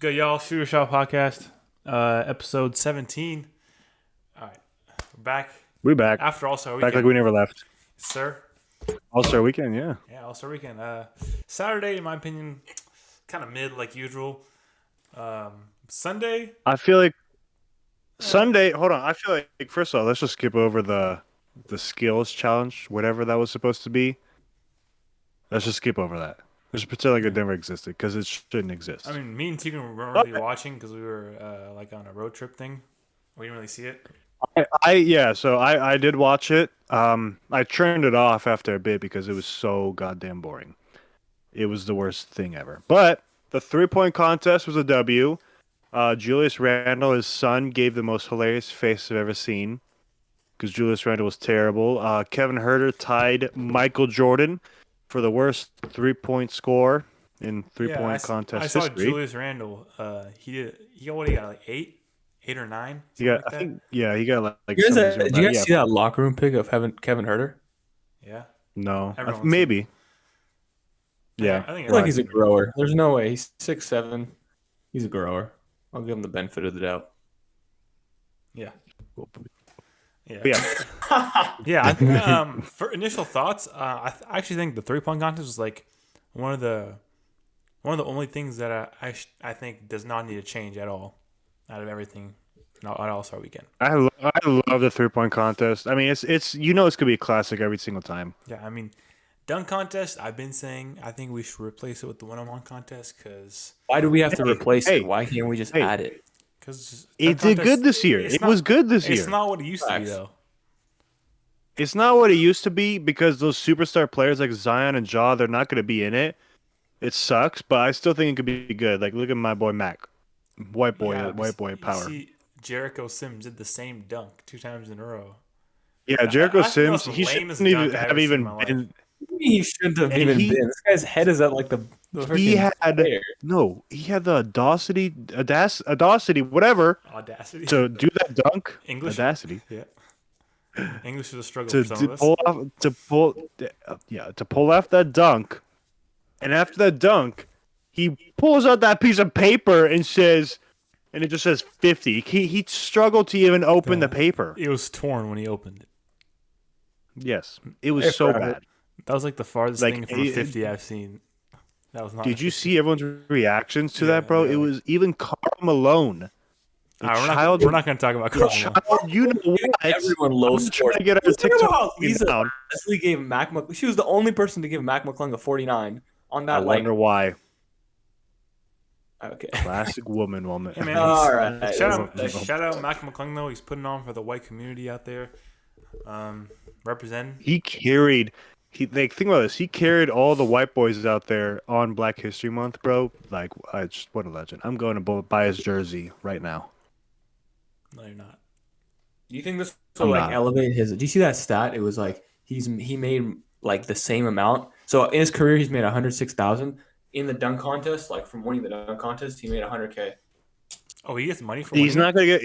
Good, y'all. Shooter Shot Podcast, episode 17. All right, we're back We're back. after All-Star Back Weekend. like we never left. Sir. All-Star Weekend, yeah. Yeah, All-Star Weekend. Saturday, in my opinion, kind of mid like usual. Sunday, I feel like Sunday, hold on. I feel like, first of all, let's just skip over the skills challenge, whatever that was supposed to be. Let's just skip over that. Just pretend like it never existed because it shouldn't exist. I mean, me and Tegan weren't really watching because we were like on a road trip thing. We didn't really see it. So I did watch it. I turned it off after a bit because it was so goddamn boring. It was the worst thing ever. But the 3-point contest was a W. Julius Randle, his son, gave the most hilarious face I've ever seen because Julius Randle was terrible. Kevin Huerter tied Michael Jordan for the worst 3-point score in 3-point contest I saw history. Julius Randle. He got what he got, like 8 or 9. Yeah, Like I think he got like. Did something you guys yeah. see that locker room pic of Kevin Huerter? Yeah. No, Everyone's maybe. Yeah, I think I feel like he's a grower. There's no way. He's 6'7". He's a grower. I'll give him the benefit of the doubt. Yeah. yeah. Yeah, I think for initial thoughts, I actually think the 3-point contest was like one of the only things that I think does not need to change at all out of everything at All-Star Weekend. I love the 3-point contest. I mean, it's it's gonna be a classic every single time. Yeah, I mean, dunk contest. I've been saying I think we should replace it with the one-on-one contest because Why do we have to replace it? Why can't we just add it? It did good this year. It was good this year. It's not what it used to be though. It's not what it used to be because those superstar players like Zion and Ja, they're not going to be in it. It sucks, but I still think it could be good. Like, look at my boy Mac, white boy power. See, Jericho Sims did the same dunk 2 times in a row. Yeah, Jericho Sims. He shouldn't even have even been. He shouldn't have even been. This guy's head is at like the he had player. no. He had the audacity, whatever, Audacity to do that dunk. English Audacity. Yeah. English is a struggle for some of us. To pull off that dunk, and after that dunk, he pulls out that piece of paper and says, and it just says 50. He struggled to even open the paper. It was torn when he opened it. Yes, it was so bad. That was like the farthest thing from a 50 I've seen. That was not. Did you see everyone's reactions to that, bro? It was even Karl Malone. We're not going to talk about Karl Malone. You know what? Everyone loves trying to get our TikTok Lisa down. Leslie gave Mac. She was the only person to give Mac McClung a 49 on that. I wonder why. Okay. Classic woman moment. Hey, man, all right. Shout out Mac McClung though. He's putting on for the white community out there. Representing. He carried. Think about this. He carried all the white boys out there on Black History Month, bro. Like, what a legend. I'm going to buy his jersey right now. No, you're not. Do you think this will elevate his? Do you see that stat? It was like he made like the same amount. So in his career, he's made 106,000. In the dunk contest, like from winning the dunk contest, he made 100K. Oh, he gets money for. He's not gonna get.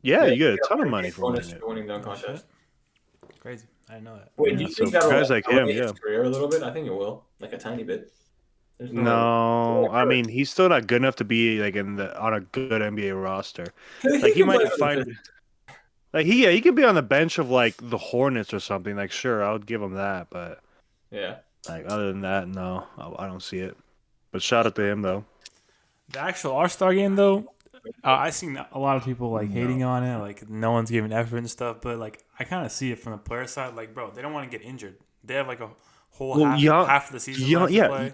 Yeah, you get a ton of money for winning dunk contest. Crazy. I didn't know that. Wait, do you think that'll guys like him, his career a little bit? I think it will, like a tiny bit. No, I mean he's still not good enough to be like on a good NBA roster. Like he might find, like he could be on the bench of like the Hornets or something. Like sure, I would give him that, but yeah, like other than that, no, I don't see it. But shout out to him though. The actual All-Star game though, I seen a lot of people like hating on it, like no one's giving effort and stuff. But like I kind of see it from the player side. Like bro, they don't want to get injured. They have like a whole half of the season left to play.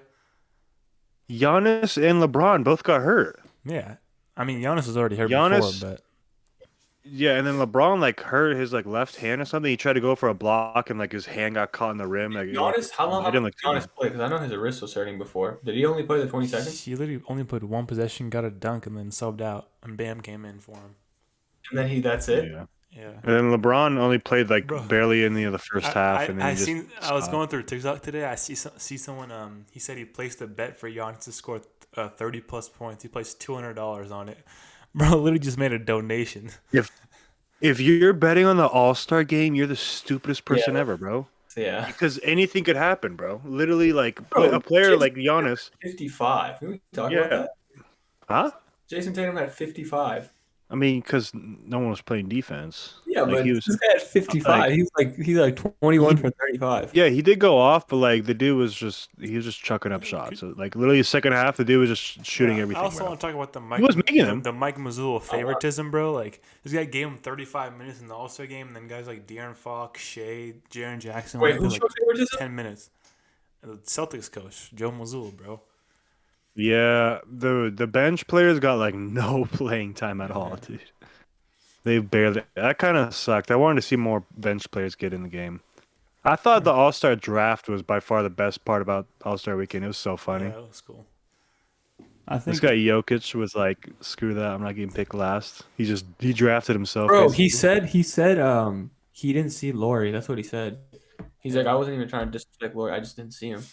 Giannis and LeBron both got hurt. Yeah, I mean Giannis was already hurt before, but yeah, and then LeBron like hurt his like left hand or something. He tried to go for a block and like his hand got caught in the rim. Like, Giannis, how long did Giannis play? Because I know his wrist was hurting before. Did he only play the 20 seconds? He literally only played one possession, got a dunk, and then subbed out, and Bam came in for him. And then that's it. Yeah. And then LeBron only played like barely in the first half. And then I was going through TikTok today. I see someone. He said he placed a bet for Giannis to score 30 plus points. He placed $200 on it. Bro, literally just made a donation. If you're betting on the All-Star game, you're the stupidest person ever, bro. Yeah. Because anything could happen, bro. Literally, like a player like Giannis. 55. Can we talk about that? Huh? Jason Tatum had 55. I mean, because no one was playing defense. Yeah, Like but he was this guy had 55. like He's like 21 he for 35. yeah, he did go off, but like the dude was just chucking up shots. So, like literally the second half, the dude was just shooting Yeah, I everything, also bro. want to talk about He was making them. The Mike Mazzulla Oh, wow. favoritism, bro. Like this guy gave him 35 minutes in the All Star game, and then guys like De'Aaron Fox, Shea, Jaren Jackson Wait, only who played like showed favoritism? 10 minutes. And the Celtics coach Joe Mazzulla, bro. Yeah, the bench players got like no playing time at all, dude. They barely. That kind of sucked. I wanted to see more bench players get in the game. I thought the All Star draft was by far the best part about All Star Weekend. It was so Yeah, funny. that was cool. I This think, guy Jokic was like, "Screw that! I'm not getting picked last." He drafted himself. Bro, Basically. he said he didn't see Lori. That's what he said. He's like, I wasn't even trying to disrespect Lori. I just didn't see him.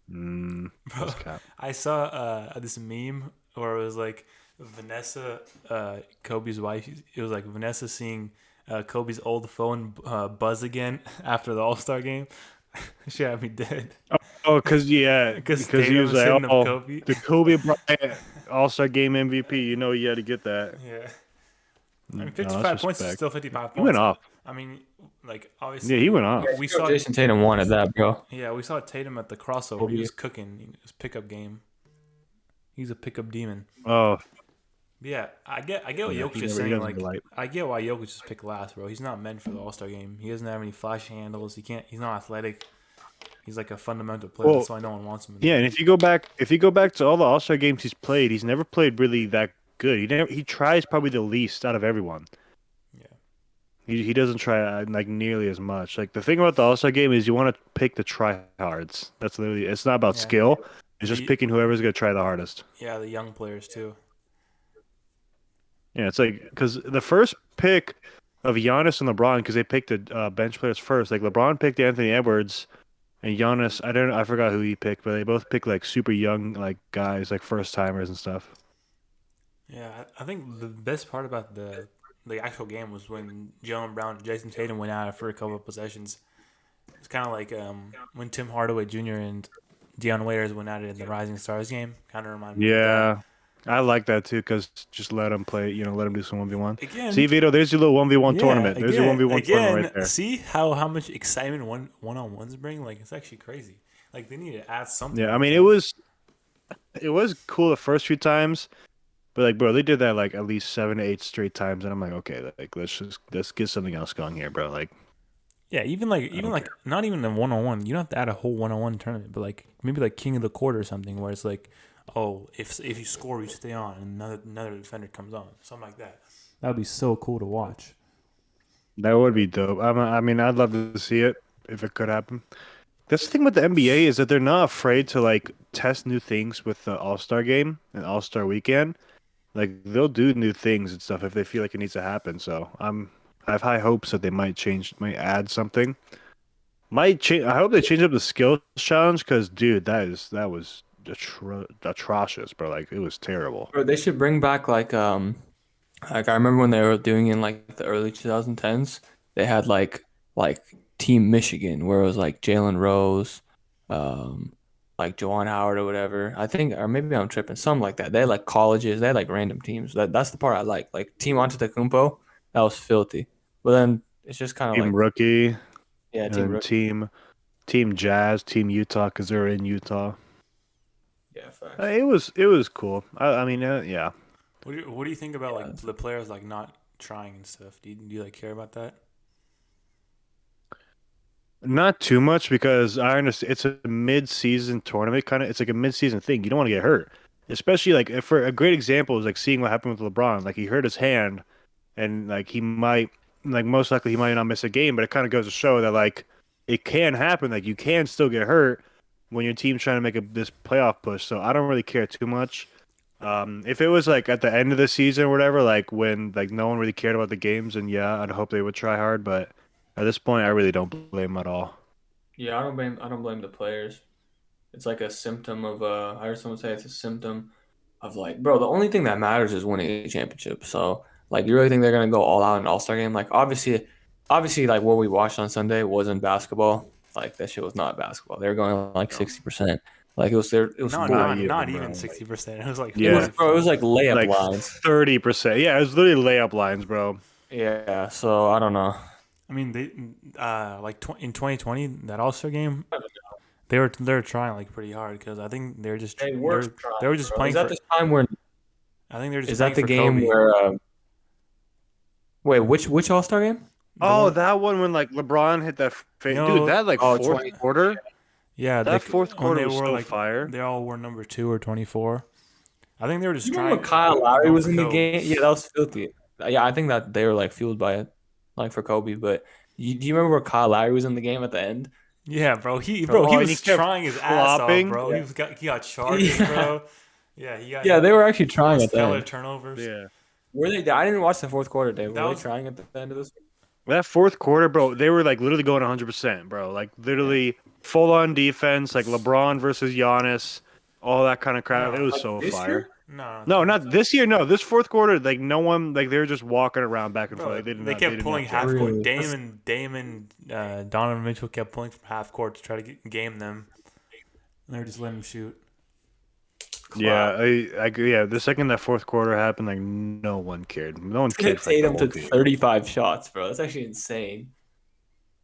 bro, That's cap. I saw this meme where it was like Vanessa, Kobe's wife. It was like Vanessa seeing Kobe's old phone buzz again after the All Star game. She had me dead. Oh, because Because because he Tatum was was like, hitting up "Oh, Kobe. the Kobe Bryant All Star Game MVP." You know, you had to get that. Yeah. I mean, No, 55 that's points is respect. still 55 He went points. off. I mean, like, Yeah, he obviously, went off. Yeah, we you know saw, Jason Tatum wanted that, bro. yeah, we saw Tatum at the crossover. He Kobe. was cooking. It was pickup game. He's a pickup demon. Oh, But yeah, I get what yeah, Jokic is he saying. doesn't Like, delight. I get why Jokic is picked last, bro. He's not meant for the All Star game. He doesn't have any flashy handles. He's not athletic. He's like a fundamental player. Well, That's why no one wants him. yeah, and if you go back to all the All Star games he's played, he's never played really that good. He tries probably the least out of everyone. Yeah. He doesn't try like nearly as much. Like the thing about the All Star game is you want to pick the tryhards. That's literally it's not about Yeah. skill. It's just The- picking whoever's gonna try the hardest. Yeah, the young players too. Yeah, it's like because the first pick of Giannis and LeBron because they picked the bench players first. Like LeBron picked Anthony Edwards, and Giannis I forgot who he picked, but they both picked like super young like guys like first timers and stuff. Yeah, I think the best part about the actual game was when Jalen Brown and Jason Tatum went at it for a couple of possessions. It's kind of like when Tim Hardaway Jr. and Deion Waiters went at it in the Rising Stars game. Kind of reminded me of Yeah, I like that too because just let them play. Let them do some 1v1. that. Again, See, Vito, there's your little 1v1 yeah, tournament. There's your 1v1 tournament right again, there. see how much excitement one on ones bring? Like, it's actually crazy. Like, they need to add something. Yeah, I like mean that. it was cool the first few times, but like bro, they did that like at least 7 to 8 straight times, and I'm like, okay, like let's get something else going here, bro. Like Yeah, even don't like not even a one on one. You don't have to add a whole one on one tournament, but like maybe like King of the Court or something, where it's like, oh, if you score, you stay on, and another defender comes on, something like that. That would be so cool to watch. that would be dope. I mean, I'd love to see it if it could happen. That's the thing with the NBA is that they're not afraid to like test new things with the All Star game and All Star weekend. Like they'll do new things and stuff if they feel like it needs to happen. So I have high hopes that they might add something. Might change. I hope they change up the skills challenge because dude, that was atrocious, bro. Like it was terrible. Bro, they should bring back like I remember when they were doing in like the early 2010s, they had like Team Michigan where it was like Jalen Rose, um, like Juwan Howard or whatever. I think, or maybe I'm tripping, something like that. They had like colleges, they had like random teams. That's the part I like. Like Team Antetokounmpo, that was filthy. But then it's just kind of Team like rookie yeah, and Team then Rookie. team Jazz, team Utah because they're in Utah. Yeah, facts. It was cool. I mean yeah. What do you think about Yeah. like the players like not trying and stuff? Do you like care about that? Not too much because I understand it's a mid-season tournament kind of. It's like a mid-season thing. You don't want to get hurt, especially like if for a great example is like seeing what happened with LeBron. Like he hurt his hand, and like he might, like most likely he might not miss a game. But it kind of goes to show that like it can happen. Like you can still get hurt when your team's trying to make this playoff push. So I don't really care too much. If it was like at the end of the season or whatever, like when like no one really cared about the games, and yeah, I'd hope they would try hard. But at this point, I really don't blame them at all. Yeah, I don't blame the players. It's like a symptom of I heard someone say it's a symptom of like, bro, the only thing that matters is winning a championship. So, like, you really think they're gonna go all out in an All-Star game? Like, obviously, like what we watched on Sunday wasn't basketball. Like that shit was not basketball. They were going like No. 60%. Like it was there. It was No, bullshit, not bro. even 60%. It was like Yeah. It was like layup like lines. 30%. Yeah, it was literally layup lines, bro. Yeah. So I don't know. I mean, they in 2020 that All-Star game, they were trying like pretty hard because I think they were just They they were were, trying, they were just bro. playing Is that for. the time where? I think they were just Is playing that the for game Kobe. where? Wait, which All Star game? Oh, that one when like LeBron hit that dude, that like Oh, fourth 20. quarter. Yeah, That fourth when quarter they was were so like fire. they all were number 2 or 24. I think they were just You trying. remember Kyle Lowry going was for in the Kobe. game? Yeah, that was filthy. Yeah, I think that they were like fueled by it, like for Kobe. But do you remember where Kyle Lowry was in the game at the end? Yeah, bro. He Oh, and he was kept trying his ass off, flopping. bro. Yeah. He got charges, Yeah. bro. Yeah, he got Yeah, they were actually trying at the stellar end. turnovers. Yeah. Were they? I didn't watch the fourth quarter, Dave. That Were was- they trying at the end of this? That fourth quarter, bro, they were like literally going 100%, bro. Like literally full on defense, like LeBron versus Giannis, all that kind of crap. No, It was like so this fire. year? No, not this year. No, this fourth quarter, like no one, like they were just walking around back and Bro, forth. Like, they kept pulling half care. court. Really? Dame and Donovan Mitchell kept pulling from half court to try to game them. And they were just letting them shoot. Yeah, yeah. The second that fourth quarter happened, like no one cared. No one cared for like, the Tatum whole took team. 35 shots, bro. That's actually insane.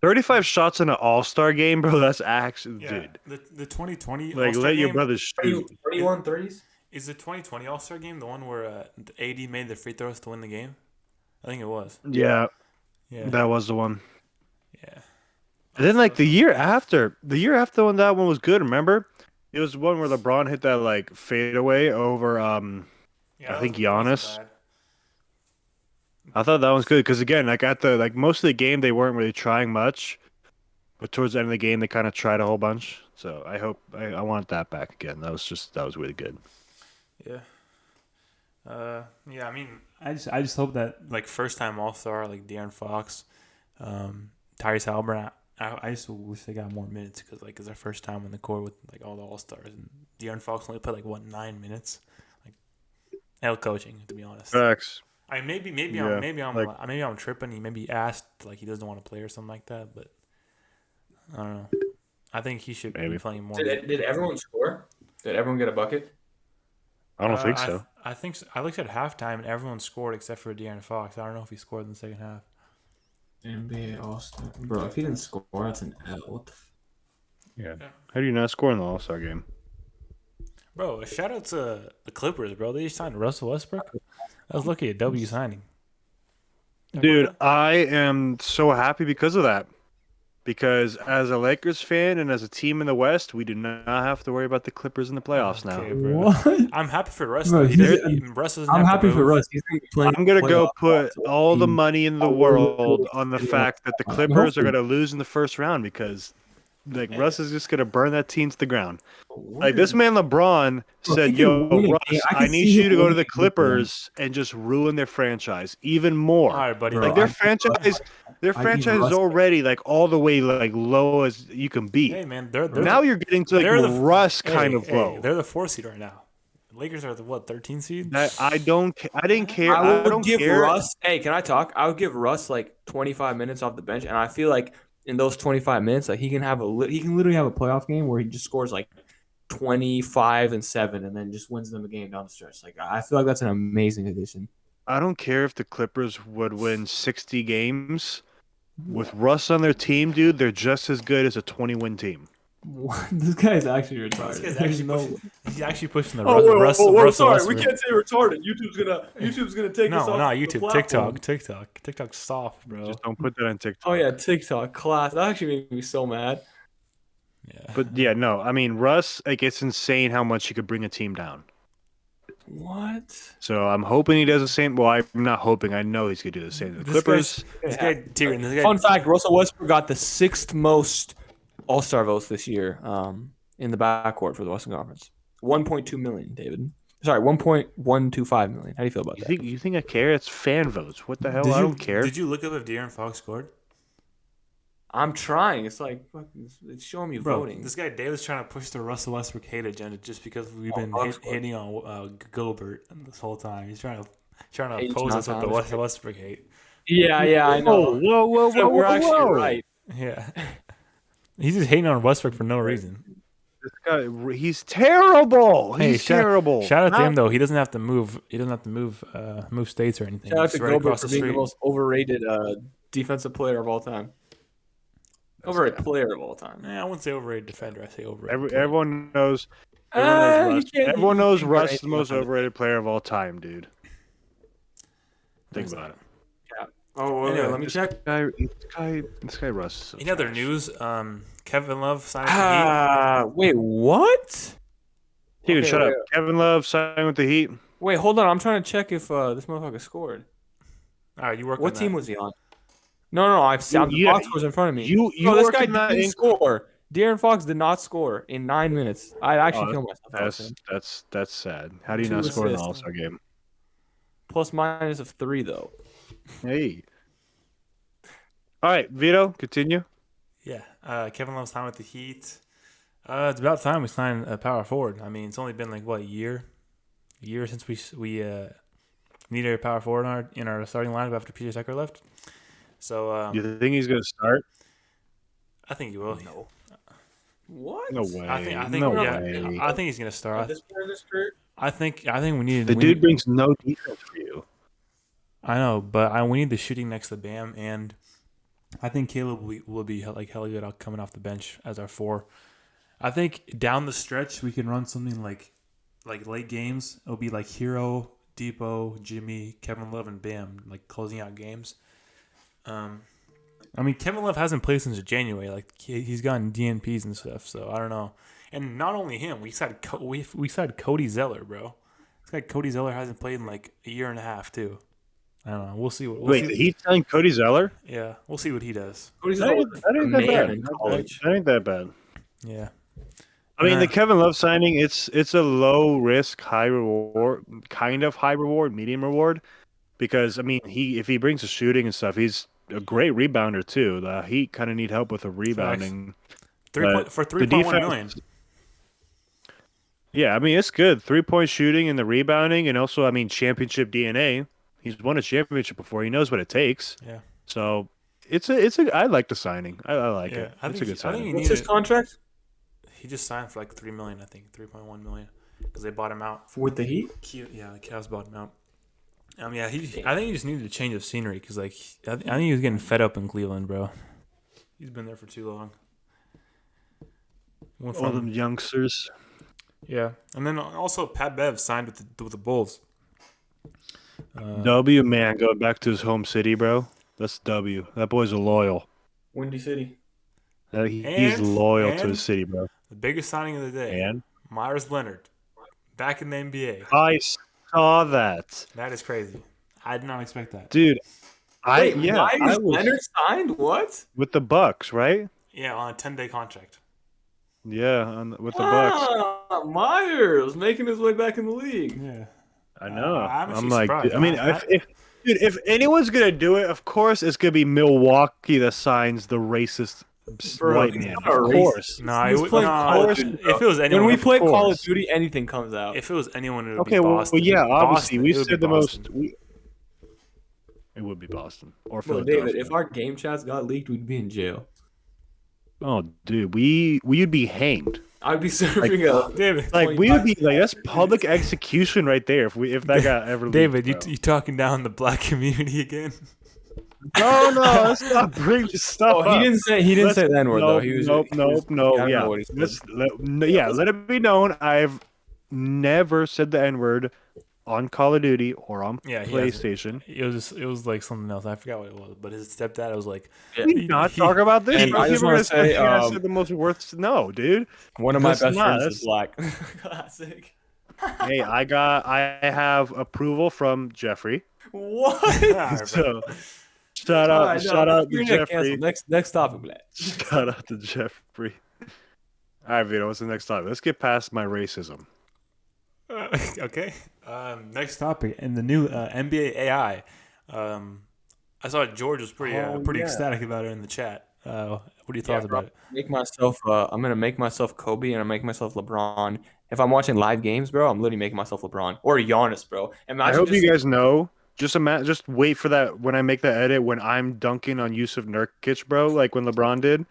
35 shots in an All-Star game, bro. That's actually, Yeah, dude. the 2020 Like All-Star let your game, brothers shoot. 31 threes? is the 2020 All-Star game the one where AD made the free throws to win the game? I think it was. Yeah, Yeah. that was the one. Yeah. And then like the year after when that one was good, remember? It was one where LeBron hit that like fadeaway over Yeah, I think that wasn't Giannis. bad. I thought that was good because again, like at the like most of the game they weren't really trying much, but towards the end of the game they kind of tried a whole bunch. So I want that back again. That was really good. Yeah. Yeah. I mean, I just hope that like first time All Star like De'Aaron Fox, Tyrese Halliburton. I just wish they got more minutes because like it's their first time on the court with like all the All Stars and De'Aaron Fox only played like 9 minutes. Like hell coaching to be honest. Facts. Maybe Yeah, I'm tripping. He maybe asked like he doesn't want to play or something like that, but I don't know. I think he should Maybe. be playing more. Did everyone score? Did everyone get a bucket? I don't think so. I think so. I looked at halftime and everyone scored except for De'Aaron Fox. I don't know if he scored in the second half. NBA All-Star. Bro, if he didn't score, that's an L. What the Yeah. How do you not score in the All-Star game? Bro, a shout out to the Clippers, bro. They just signed Russell Westbrook. That was lucky a W signing. Dude, I am so happy because of that. Because as a Lakers fan and as a team in the West, we do not have to worry about the Clippers in the playoffs now. Okay, bro. What? I'm happy for Russ. Bro, Though. Russ doesn't I'm have happy to for move. Russ. He's gonna be playing. I'm gonna go put playoff all the team. money in the world on the fact that the Clippers are gonna lose in the first round because like Russ is just gonna burn that team to the ground. Like this man LeBron said, "Yo, Russ, I need you to go to the Clippers and just ruin their franchise even more." All right, buddy. Bro, Like their franchise is already like all the way like low as you can be. Hey, man, they're Now you're getting to they're like the- Russ kind of hey, low. They're the 4 seed right now. The Lakers are the 13 seed. That I didn't care. I I don't would give care. Russ. Hey, can I talk? I would give Russ like 25 minutes off the bench, and I feel like in those 25 minutes, like he can literally have a playoff game where he just scores like 25 and 7, and then just wins them a game down the stretch. Like I feel like that's an amazing addition. I don't care if the Clippers would win 60 games. With Russ on their team, dude, they're just as good as a 20-win team. What? This guy's actually retarded. This guy's There's actually he's actually pushing the Russell Westbrook. We can't say retarded. YouTube's gonna take us No, off not the YouTube. platform. TikTok's soft, bro. Just don't put that on TikTok. Oh yeah, TikTok class. That actually made me so mad. Yeah. But yeah, no, I mean Russ, like it's insane how much he could bring a team down. What? So I'm hoping he does the same. Well, I'm not hoping. I know he's gonna do the same to the This Clippers. This guy, Tyrion, this guy, Fun fact: Russell Westbrook got the 6th most All-Star votes this year in the backcourt for the Western Conference. 1.2 million, David. Sorry, 1.125 million. How do you feel about that? You think I care? It's fan votes. What the hell? I don't care. Did you look up if De'Aaron Fox scored? I'm trying. It's like it's showing me Bro, voting. this guy Dave is trying to push the Russell Westbrook hate agenda just because we've been hating on Gilbert this whole time. He's trying to Hate's oppose not us with the Thomas. Westbrook hate. Yeah, I know. Whoa! So we're actually right. Yeah, he's just hating on Westbrook for no reason. This guy, he's terrible. He's terrible. Shout out to him though. He doesn't have to move. He doesn't have to move states or anything. Shout out He's to right Gobert across for the being the street. most overrated defensive player of all time. Overrated player of all time. I wouldn't say overrated defender. I say overrated. player. Everyone knows. Everyone knows Russ is the most overrated. overrated player of all time, dude. Think Who's about it. Oh, Anyway, let me check. This guy Russ. Is so In other trash. news, Kevin Love signed with the Heat. Wait, what? He can Okay, shut wait. up. Kevin Love signed with the Heat. Wait, hold on. I'm trying to check if this motherfucker scored. All right, you work. What on team that. was he on? No. I've seen the yeah, box scores in front of me. You This work guy in that didn't ink- score. De'Aaron Fox did not score in 9 minutes. I'd actually kill myself. That's sad. How do you 2 not score in the assists. All-Star game? Plus minus of 3 though. Hey. All right, Vito, continue. Yeah, Kevin Love signed with the Heat. It's about time we signed a power forward. I mean, it's only been like what, a year since we needed a power forward in our starting lineup after PJ Tucker left. So You think he's gonna start? I think he will. No. What? No way. I think no yeah, way. I think he's gonna start. At this point in his career? I think we need The dude brings no defense for you. I know, but we need the shooting next to Bam, and I think Caleb will be like hella good coming off the bench as our 4. I think down the stretch we can run something like late games. It'll be like Hero, Depot, Jimmy, Kevin Love, and Bam, like closing out games. I mean, Kevin Love hasn't played since January. Like he's gotten DNPs and stuff, so I don't know. And not only him, we signed Cody Zeller, bro. This guy Cody Zeller hasn't played in like a year and a half too. I don't know. We'll see what. Wait, he signed Cody Zeller? Yeah, we'll see what he does. Cody's That ain't that bad. in college. That ain't that bad. Yeah. I mean, the Kevin Love signing, it's a low risk, high reward, kind of high reward, medium reward, because I mean, if he brings the shooting and stuff, he's a great rebounder too. The Heat kind of need help with the rebounding. For $3.1 million. Yeah, I mean it's good. 3-point shooting and the rebounding, and also I mean championship DNA. He's won a championship before. He knows what it takes. Yeah. So it's a. I like the signing. I like it. It's a good signing. What's his contract? He just signed for like $3 million, I think, $3.1 million, because they bought him out. With the Heat? Yeah, the Cavs bought him out. Yeah, I think he just needed a change of scenery because like I think he was getting fed up in Cleveland, bro. He's been there for too long. All them youngsters. Yeah, and then also Pat Bev signed with the Bulls. W, man, going back to his home city, bro. That's W. That boy's a loyal. Windy City. He's loyal to his city, bro. The biggest signing of the day. And Myers Leonard, back in the NBA. I saw that, That is crazy. I did not expect that. dude. Myers was Leonard signed? What? with the Bucks, right? Yeah, on a 10-day contract. Yeah, with the Bucks. Ah, Myers making his way back in the league. Yeah. I know. I'm I'm actually like, surprised. I mean, if anyone's gonna do it, of course it's gonna be Milwaukee that signs the racist white man. not Of racist. course. No, He was playing Call of Duty, if it was anyone, When we play course. Call of Duty, anything comes out. if it was anyone, it would Okay, be well, Boston. yeah, obviously Boston, we it would said be the Boston. most. It would be Boston or Bro, Philadelphia. David, if our game chats got leaked, we'd be in jail. Oh, dude, we'd be hanged. I'd be serving a David, Like we would be like that's public execution right there if that got ever leaked, David, bro. you talking down the black community again? No, let's not bring this stuff Oh, up. he didn't say that word though. He was Nope. I don't know Yeah, what he said. let it be known. I've never said the N word on Call of Duty or on Yeah, he PlayStation. It was like something else. I forgot what it was, but his stepdad was like, Yeah. We not talk about this. And I just People wanna are gonna say, I said the most worth. No, dude. One of my That's best not- friends is black. Classic. Hey, I have approval from Jeffrey. What? So shout out to You're gonna Jeffrey. cancel. Next topic, black. Shout out to Jeffrey. All right, Vito, what's the next topic? Let's get past my racism. okay. Next topic in the new NBA AI. I saw George was pretty ecstatic about it in the chat. What are your thoughts about it? I'm gonna make myself Kobe and I'm make myself LeBron. If I'm watching live games, bro, I'm literally making myself LeBron or Giannis, bro. I hope you guys know. Just wait for that when I make that edit when I'm dunking on Yusuf Nurkic, bro. Like when LeBron did.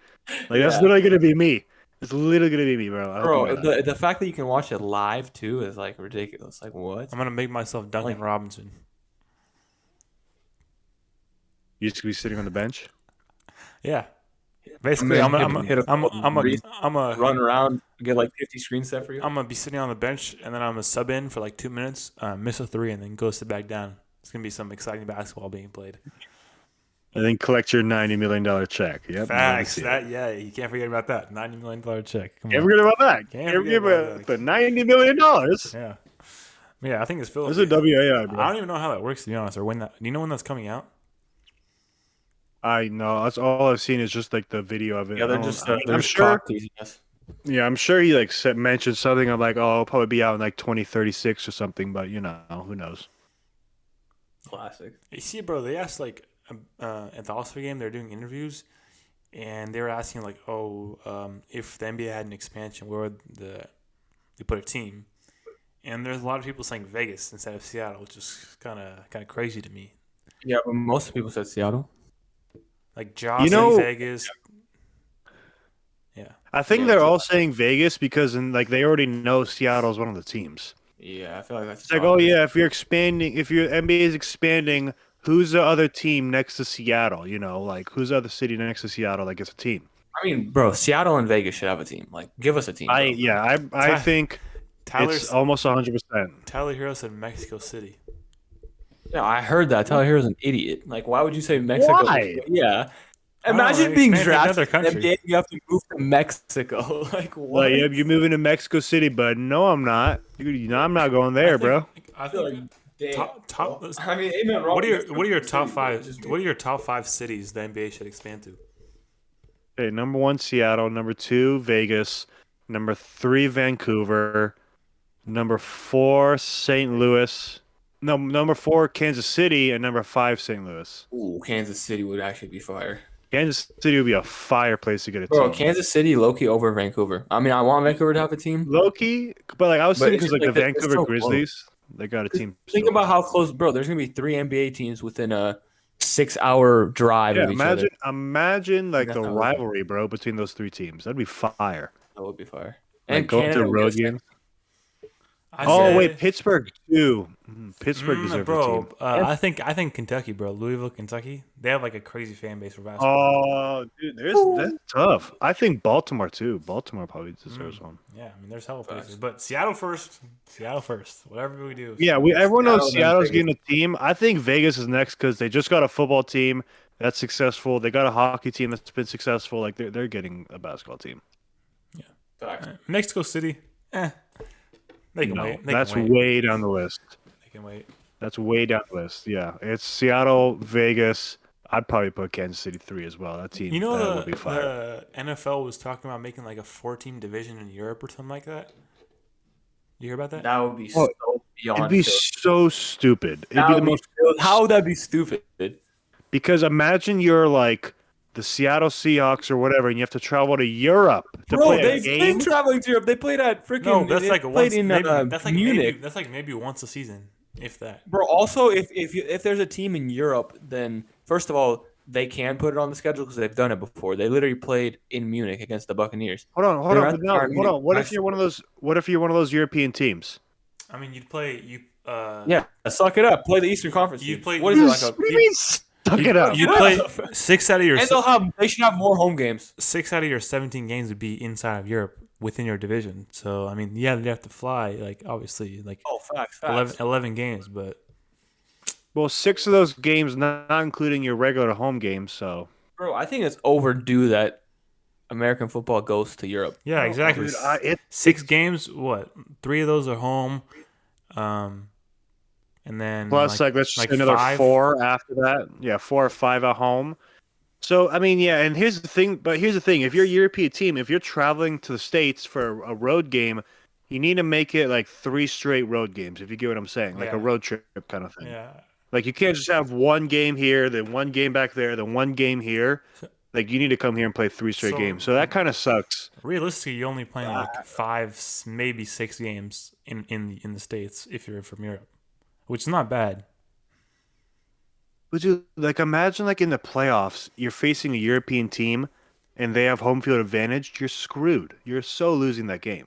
Like that's literally gonna be me. It's literally gonna be me, bro. I hope you Bro, know that. the fact that you can watch it live too is like ridiculous. Like what? I'm gonna make myself Duncan Like- Robinson. You just gonna be sitting on the bench. Yeah. Basically, I'm I'm gonna hit a run around, get like 50 screens set for you. I'm gonna be sitting on the bench, and then I'm gonna sub in for like 2 minutes, miss a three, and then go sit back down. It's gonna be some exciting basketball being played. And then collect your $90 million check. Yep. Facts. You can't forget about that $90 million check. Come Can't on. forget about that. Can't Can't forget forget about about that. the $90 million. Yeah. Yeah, I think it's Philip. That's a WAI, I bro. don't even know how that works, to be honest, or when that. Do you know when that's coming out? I know. That's all I've seen is just like the video of it. Yeah, I they're don't- just I'm they're just sure. cock teasing us. Yeah, I'm sure he like mentioned something of like, oh, it'll probably be out in like 2036 or something. But who knows? Classic. You see, bro, they asked like at the All-Star game, they're doing interviews, and they were asking like, if the NBA had an expansion, where would they put a team? And there's a lot of people saying Vegas instead of Seattle, which is kind of crazy to me. Yeah, but most people said Seattle. Like Josh know- in Vegas. Yeah. I think Yeah, they're it's all saying Vegas because they already know Seattle's one of the teams. Yeah, I feel like that's It's like, oh yeah, if your NBA is expanding, who's the other team next to Seattle? Like who's the other city next to Seattle that gets a team? I mean, bro, Seattle and Vegas should have a team. Like, give us a team. Bro. I think it's almost 100%. Tyler Hero said Mexico City. Yeah, I heard that. Tyler Hero's an idiot. Like, why would you say Mexico? Why? Yeah. I don't know, Imagine being expand to another drafted in the country. NBA, you have to move to Mexico. Like, what? Like, yeah, you're moving to Mexico City, but no, I'm not. I'm not going there, bro. I I feel think like, damn. top. I mean, amen. What are your top five? What are your top five cities the NBA should expand to? Okay, number 1, Seattle. Number 2, Vegas. Number 3, Vancouver. Number 4, St. Louis. No, number 4, Kansas City, and number 5, St. Louis. Ooh, Kansas City would actually be fire. Kansas City would be a fire place to get a Bro, team. Kansas City, low-key over Vancouver. I mean, I want Vancouver to have a team. Low-key, but like I was But thinking it's because like just the like, it's Vancouver so Grizzlies, they got a team. Think still. about how close, bro. There's gonna be 3 NBA teams within a 6-hour drive Yeah, of each other. imagine like That's the how it would be. rivalry, bro, between those 3 teams. That'd be fire. That would be fire. Like And go to Canada road would get a games. I Oh say- wait, Pittsburgh too. Pittsburgh deserves a bro. team. I think Kentucky, bro. Louisville, Kentucky. They have like a crazy fan base for basketball. Oh, dude, that's tough. I think Baltimore too. Baltimore probably deserves one. Yeah, I mean, there's hella places, but Seattle first. Seattle first. Whatever we do. Yeah, everyone knows Seattle, then Seattle's getting a team. I think Vegas is next because they just got a football team that's successful. They got a hockey team that's been successful. Like they're getting a basketball team. Facts. Mexico City. They can No, wait. They that's can wait. way down the list. They can wait. That's way down the list. Yeah, it's Seattle, Vegas. I'd probably put Kansas City 3 as well. That team, You know, that would be fire. the NFL was talking about making like a 4-team division in Europe or something like that. You hear about that? That would be Oh, so beyond. It'd be silly. so stupid. It'd That be would the be most silly. How would that be stupid? because imagine you're like the Seattle Seahawks or whatever, and you have to travel to Europe to Bro, play a they've game. been traveling to Europe. They played at freaking. No, that's they like played once. in Maybe, that's like Munich. maybe once a season, if that. Bro, also if there's a team in Europe, then first of all they can put it on the schedule because they've done it before. They literally played in Munich against the Buccaneers. Hold on, They're but at the no, Bayern hold Munich. on. What if you're one of those? What if you're one of those European teams? I mean, you'd play you. Yeah, suck it up. Play the Eastern Conference. You teams. play- What is it like? What do you mean? Suck it up. You'd play 6 out of your And they should have more home games. 6 out of your 17 games would be inside of Europe within your division. So I mean, yeah, you have to fly. Like obviously, like Oh, facts. 11 games, but Well, 6 of those games, not including your regular home games. So Bro, I think it's overdue that American football goes to Europe. yeah, exactly. dude, 6 games. What? 3 of those are home. And then plus like let's just like say another 5. 4 after that. Yeah, 4 or 5 at home. So I mean, yeah, and here's the thing. But here's the thing: if you're a European team, if you're traveling to the States for a road game, you need to make it like 3 straight road games. If you get what I'm saying, like Yeah. a road trip kind of thing. Yeah. Like you can't just have one game here, then one game back there, then one game here. Like you need to come here and play 3 straight So- games. So that kind of sucks. Realistically, you're only playing like 5, maybe 6 games in the States if you're from Europe, which is not bad. Would you like imagine like in the playoffs, you're facing a European team, and they have home field advantage, you're screwed. You're so losing that game.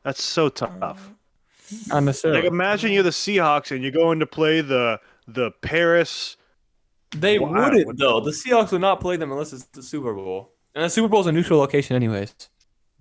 That's so tough. Not necessarily. Like imagine you're the Seahawks and you're going to play the Paris. They Wow. wouldn't though. The Seahawks would not play them unless it's the Super Bowl, and the Super Bowl is a neutral location, anyways.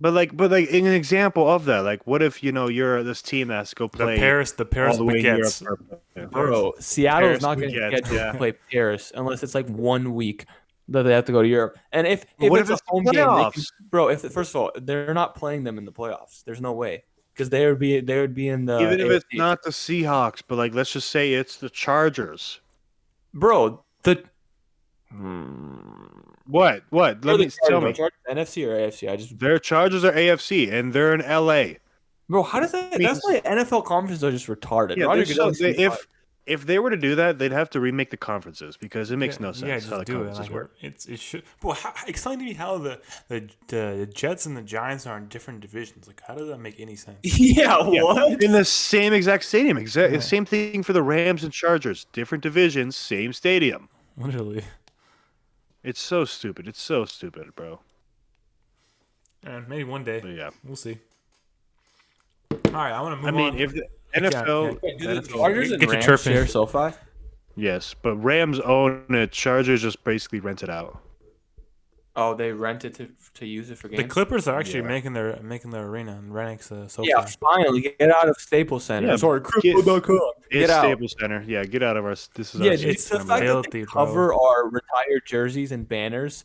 But like in an example of that, like what if you're this team that has to go play the Paris all the way in Europe? baguettes. Yeah. Bro, Seattle is Paris not going to baguettes, get to yeah. play Paris unless it's like 1 week that they have to go to Europe. And if What it's if a it's home game, playoffs? bro, first of all, they're not playing them in the playoffs. There's no way because they would be in the Even if it's AFC. not the Seahawks, but like let's just say it's the Chargers. Bro, the What? Let me tell me. Chargers, NFC or AFC? Their Chargers are AFC and they're in LA. Bro, how does that? That's why NFL conferences are just retarded. Yeah, Roger they're so- Goodell's too if they were to do that, they'd have to remake the conferences because it makes no sense Yeah, how the just do it. conferences Like, work. it should. Bro, explain to me how the Jets and the Giants are in different divisions. Like, how does that make any sense? Yeah, what? In the same exact stadium. Same thing for the Rams and Chargers. Different divisions, same stadium. Literally. It's so stupid. It's so stupid, bro. And maybe one day. But yeah. We'll see. All right, I want to move on. If the NFL, Do the Chargers and Get your Rams chirping. share SoFi? yes, but Rams own it. Chargers just basically rent it out. Oh, they rent it to use it for games. The Clippers are actually Yeah. making their arena in Renix SoFi. Yeah, finally get out of Staples Center. Yeah, Sorry, get- Crypto.com. It's Get out. Staples Center. Yeah, get out of our. This is Yeah, our dude, it's the Staples fact Center. that they filthy, bro. cover our retired jerseys and banners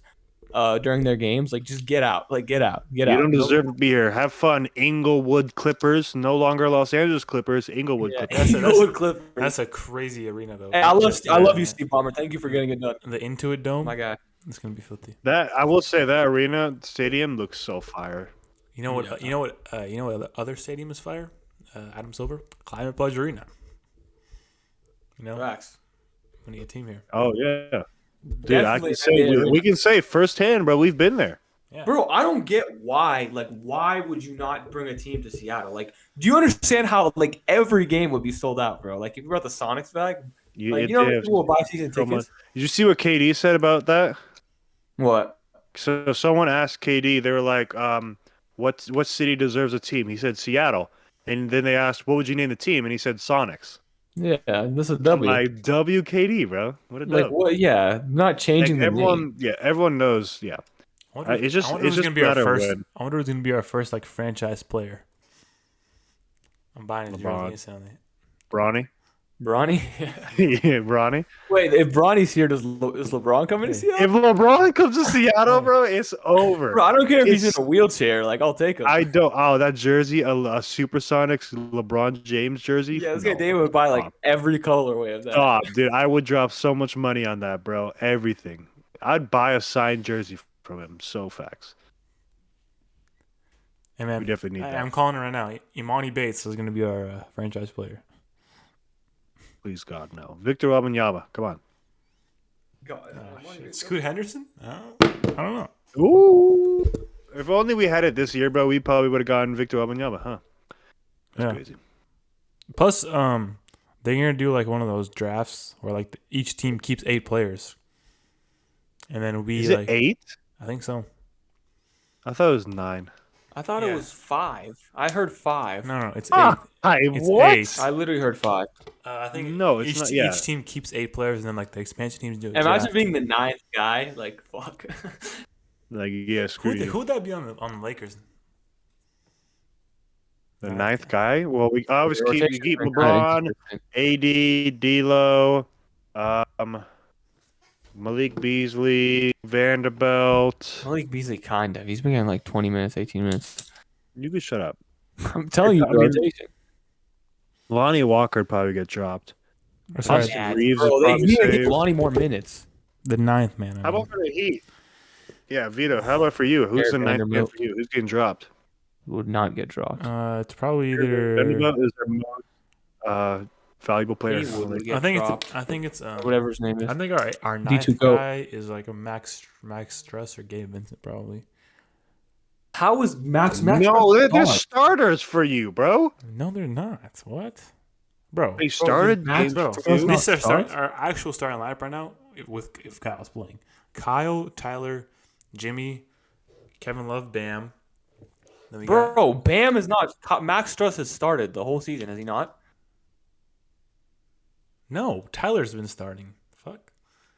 during their games, like just get out. Like get out. Get You out. don't deserve to be here. Have fun, Inglewood Clippers. No longer Los Angeles Clippers. Inglewood Yeah, Clippers. Inglewood Clippers. That's a crazy arena, though. Hey, I love you, Steve Ballmer. Thank you for getting it done. The Intuit Dome. My guy. It's gonna be filthy. That I will say that arena stadium looks so fire. You know what? You know what other stadium is fire? Adam Silver, Climate Pledge Arena. You know, Relax. we need a team here. Oh yeah, dude. I Definitely can say NBA arena. we can say firsthand, bro. We've been there. Yeah. Bro, I don't get why. Like, why would you not bring a team to Seattle? Like, do you understand how like every game would be sold out, bro? Like, if you brought the Sonics back, like, you know, people will buy season so much. tickets. Did you see what KD said about that? What? So someone asked KD. They were like, what city deserves a team?" He said Seattle. And then they asked, "What would you name the team?" And he said Sonics. Yeah, this is a W. Like WKD, bro. What a Like, dub. what? Yeah, not changing Like, the name. everyone knows. Yeah. I wonder, It's just- I wonder it's who's just gonna be our matter first. when. I wonder who's gonna be our first like franchise player. I'm buying his LeBron. jersey instantly. Bronny. Bronny? Yeah, Bronny. Wait, if Bronny's here, is LeBron coming to Seattle? If LeBron comes to Seattle, bro, it's over. Bro, I don't care if he's in It's- a wheelchair. Like, I'll take him. I don't. Oh, that jersey, a Supersonics LeBron James jersey. Yeah, this guy No. David would buy like Stop. every colorway of that. Stop, dude. I would drop so much money on that, bro. Everything. I'd buy a signed jersey from him. So facts. Hey man, We definitely need that. I'm calling it right now. Imani Bates is gonna be our franchise player. Please, God, no. Victor Wembanyama. Come on. God, Scoot Henderson? I don't know. Ooh. If only we had it this year, bro, we probably would have gotten Victor Wembanyama, huh? That's Yeah. crazy. Plus, they're gonna do like one of those drafts where like each team keeps 8 players, and then we Is like it 8? I think so. I thought it was 9. I thought Yeah. it was 5. I heard 5. No, it's 8. It's what? 8. I literally heard 5. I think No, it's each, not- yeah. each team keeps 8 players, and then like the expansion teams do. A Imagine draft. being the 9th guy. Like, fuck. Like, yeah, screw you. Who'd that be on the Lakers? The 9th guy? Well, we always keep Rotation. LeBron, AD, D'Lo, Malik Beasley, Vanderbilt. Malik Beasley, kind of. He's been getting like 20 minutes, 18 minutes. You can shut up. I'm telling you, I mean- rotation. Lonnie Walker would probably get dropped. Or sorry, Austin Yeah, Reeves bro, would they probably need to save. give Lonnie more minutes. the 9th man. How about for the Heat? Yeah, Vito, how about for you? Who's Eric the 9th man Vanderbilt. for you? Who's getting dropped? Would not get dropped. It's probably either. Vanderbilt is their most valuable player. He would get I think dropped. it's. I think it's. Whatever his name is. I think our D2 ninth GOAT. guy is like a Max Stress or Gabe Vincent probably. How is Max? No, they're starters for you, bro. No, they're not. What, bro? They started Max games Bro, for Stress you. not this is starts? our actual starting lineup right now. If Kyle's playing, Kyle, Tyler, Jimmy, Kevin Love, Bam. Then we Bro, Bam is not. Max Struss has started the whole season, has he not? No, Tyler's been starting. Fuck.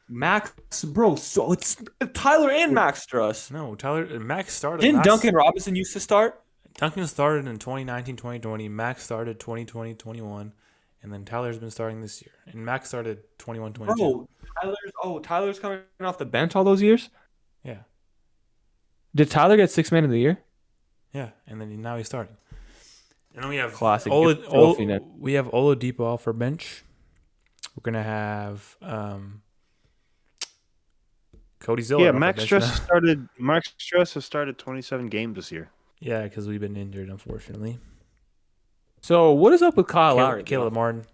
Max, bro, so it's Tyler and Max Struss. No, Max started. Didn't Duncan Robinson used to start? Duncan started in 2019, 2020. Max started 2020, 21. And then Tyler's been starting this year. And Max started 21, 22. Bro, Tyler's coming off the bench all those years? Yeah. Did Tyler get Sixth Man of the Year? Yeah. And then now he's starting. And then we have Classic. We have Oladipo off for bench. We're going to have Cody Zeller. Yeah, Max Struss has started 27 games this year. Yeah, because we've been injured, unfortunately. So what is up with Kyle Lowry? Caleb Martin.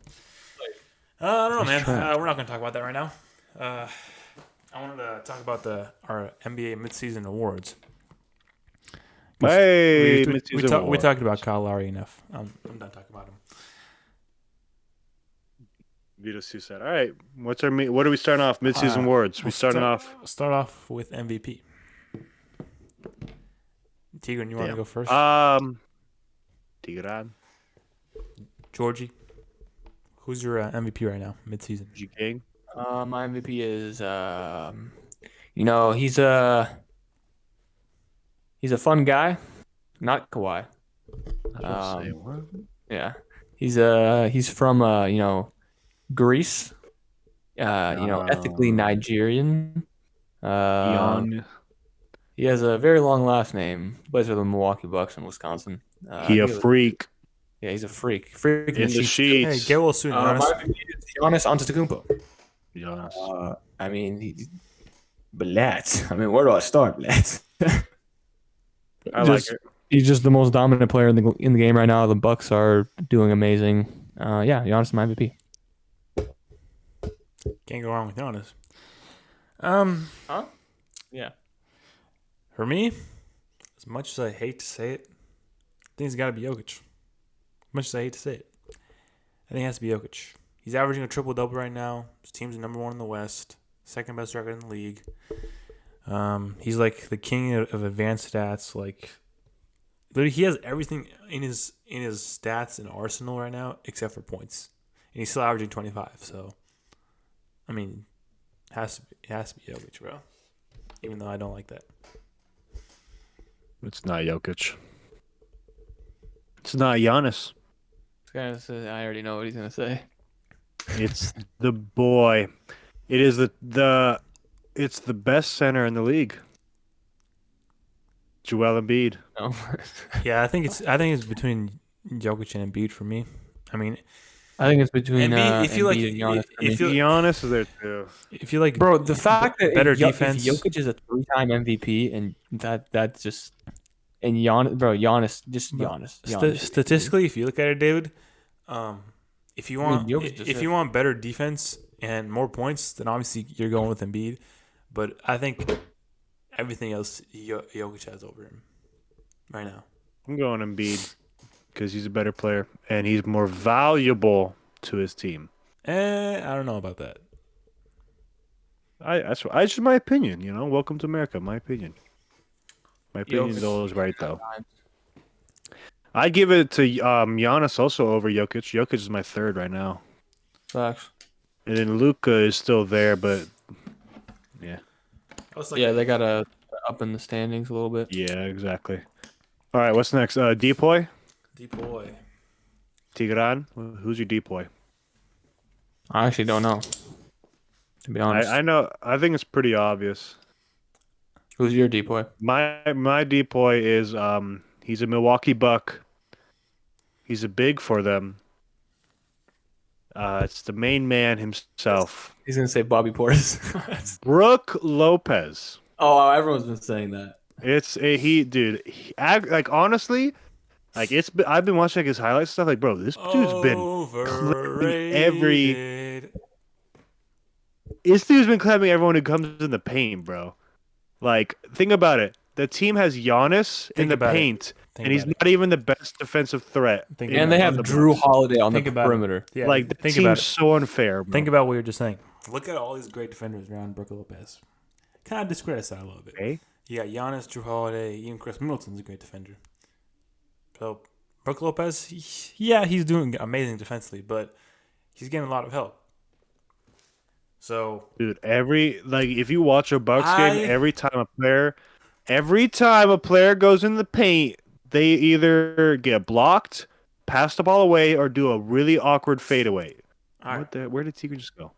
I don't know, man. We're not going to talk about that right now. I wanted to talk about our NBA midseason awards. Hey, we talked about Kyle Lowry enough. I'm done talking about him. Vito Sue said, "All right, what are we starting off? Midseason awards. Start off with MVP. Tigran, you want to go first? Tigran. Georgie, who's your MVP right now, midseason? King. My MVP is, he's a fun guy, not Kawhi. Yeah, he's from Greece. Ethically Nigerian. He has a very long last name. Plays for the Milwaukee Bucks in Wisconsin. He a freak. Yeah, he's a freak. Freak in the sheets. Hey, get well soon, Giannis. Giannis Antetokounmpo. Giannis. Where do I start, Blats? I like it. He's just the most dominant player in the game right now. The Bucks are doing amazing. Giannis is my MVP. Can't go wrong with Giannis. Yeah. For me, as much as I hate to say it, I think it's got to be Jokic. As much as I hate to say it, I think it has to be Jokic. He's averaging a triple-double right now. His team's number one in the West, second best record in the league. He's like the king of advanced stats. Like, literally, he has everything in his stats and arsenal right now except for points, and he's still averaging 25. So, I mean, it has to be Jokic, bro. Even though I don't like that. It's not Jokic. It's not Giannis. I already know what he's gonna say. It's the boy. It is it's the best center in the league. Joel Embiid. No. Yeah, I think it's between Jokic and Embiid for me. I mean, I think it's between Embiid and Giannis. Giannis is there too. If you like, bro, the fact that better defense, Jokic is a 3-time MVP, and that's just and Giannis. Statistically, if you look at it, David, if you want better defense and more points, then obviously you're going with Embiid. But I think everything else Jokic has over him right now. I'm going Embiid because he's a better player and he's more valuable to his team. I don't know about that. That's just my opinion. Welcome to America. My opinion. My opinion is always right though. I give it to Giannis also over Jokic. Jokic is my third right now. Facts. And then Luka is still there, but yeah. They got up in the standings a little bit. Yeah, exactly. All right, what's next? DPOY? DPOY. Tigran? Who's your DPOY? I actually don't know. To be honest. I know. I think it's pretty obvious. Who's your DPOY? My DPOY is he's a Milwaukee Buck. He's a big for them. It's the main man himself. He's gonna say Bobby Portis. Brook Lopez. Oh, everyone's been saying that. Honestly, I've been watching his highlights stuff. Like, bro, this dude's been clapping everyone who comes in the paint, bro. Like, think about it. The team has Giannis in the paint, and he's not even the best defensive threat. And they have Drew Holiday on the perimeter. Yeah, like, the team's so unfair, bro. Think about what you're just saying. Look at all these great defenders around Brook Lopez. Kind of discredits that a little bit. Okay. Yeah, Giannis, Drew Holiday, even Chris Middleton's a great defender. So Brook Lopez, he's doing amazing defensively, but he's getting a lot of help. So Dude, if you watch a Bucks game, I every time a player goes in the paint, they either get blocked, pass the ball away, or do a really awkward fadeaway. all right, Where did Teague just go?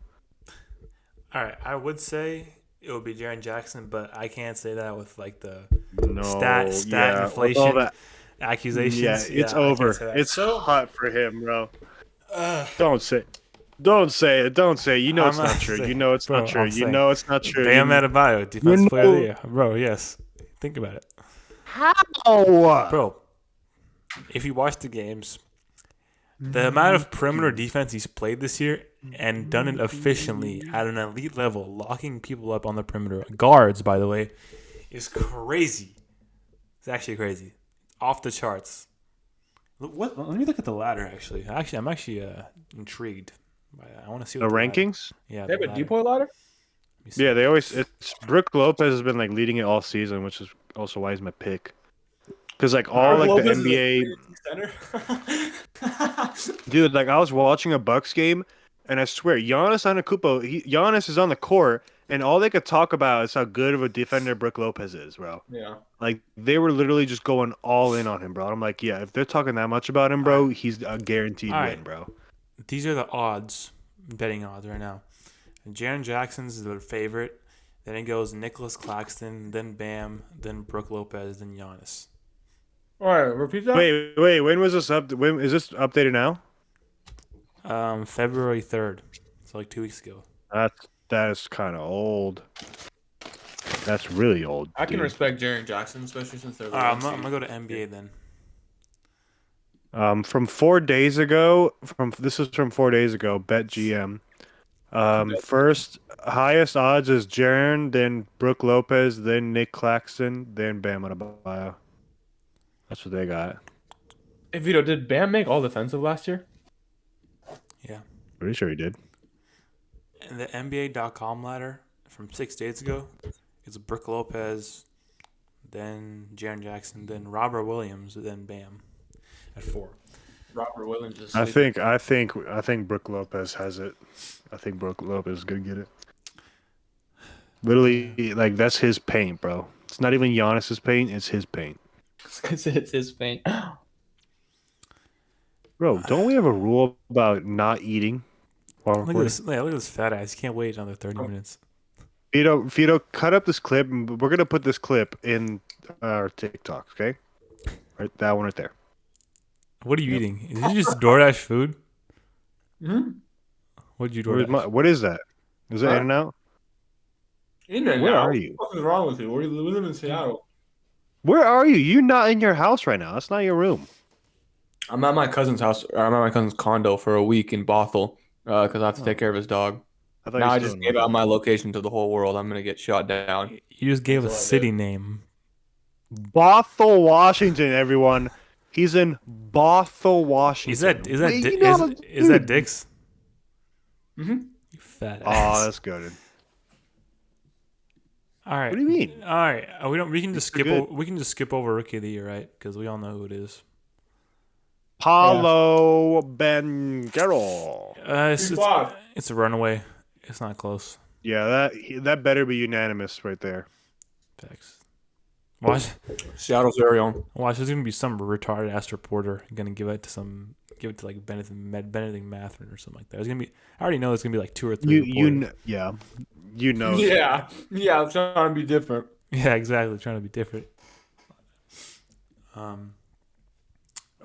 all right. I would say it would be Jaren Jackson, but I can't say that with like the No, stat with all inflation that, accusations. it's I can't over. say that. It's So, hot for him, bro. Don't say it. Don't say it. You know I'm it's not not true. saying- You know it's bro, not true. I'm You saying know it's not true. Bam Adebayo, defensive player of the year, bro. Yes, think about it, How? bro. If you watch the games, the amount of perimeter defense he's played this year and done it efficiently at an elite level, locking people up on the perimeter, guards, by the way, is crazy. It's actually crazy. Off the charts. Let me look at the ladder, actually. I'm actually intrigued by that. I want to see The what rankings? Yeah, They have the a ladder. DPOY ladder? Let me see. Yeah, it's Brook Lopez has been like leading it all season, which is also why he's my pick. Because like all like the NBA, dude, like I was watching a Bucks game, and I swear Giannis Giannis is on the court, and all they could talk about is how good of a defender Brook Lopez is, bro. Yeah. Like they were literally just going all in on him, bro. I'm like, yeah, if they're talking that much about him, bro, he's a guaranteed All win, right. bro. These are the odds, betting odds right now. Jaren Jackson's the favorite. Then it goes Nicholas Claxton, then Bam, then Brook Lopez, then Giannis. All right, repeat that. Wait, when was this up? When is this updated now? February 3rd. So like 2 weeks ago. That is kind of old. That's really old. I can dude. respect Jaren Jackson, especially since they're the I'm one going to go to NBA then. From 4 days ago, this is from 4 days ago, BetGM. First highest odds is Jaren, then Brook Lopez, then Nick Claxton, then Bam Adebayo. That's what they got. Hey, Vito, did Bam make all defensive last year? Yeah. Pretty sure he did. And the NBA.com ladder from 6 days ago is Brook Lopez, then Jaren Jackson, then Robert Williams, then Bam at 4. Robert Williams is I sleeping. think Brook Lopez has it. I think Brook Lopez is gonna get it. Literally, like that's his paint, bro. It's not even Giannis's paint; it's his paint. Because it's his paint. Bro, don't we have a rule about not eating while Look at recording? this. Yeah, look at this fat ass. He can't wait another 30 minutes. Vito, cut up this clip, and we're gonna put this clip in our TikTok, okay? Right, that one right there. What are you eating? Is it just DoorDash food? Hmm? What did you DoorDash? What is that? Is it Huh? In-N-Out? Where are you? What is wrong with you? We live in Seattle. Where are you? You're not in your house right now. That's not your room. I'm at my cousin's house. Or I'm at my cousin's condo for a week in Bothell because I have to take care of his dog. I thought Now you I still just in gave London. out my location to the whole world. I'm gonna get shot down. You just gave a That's all I city did. name. Bothell, Washington, everyone. He's in Bothell, Washington. Is that Dick's? Mm-hmm. You fat Oh, ass. that's good. All right. What do you mean? All right. We can just skip. good. We can just skip over Rookie of the Year, right? Because we all know who it is. Paulo Banchero. It's a runaway. It's not close. Yeah, that better be unanimous right there. Facts. Watch. Seattle's very own. Watch. There's gonna be some retarded ass reporter gonna give it to like Benedict Mathurin or something like that. It's gonna be. I already know it's gonna be like 2 or 3. Yeah, you know. Yeah, I'm trying to be different. Yeah, exactly. Trying to be different. What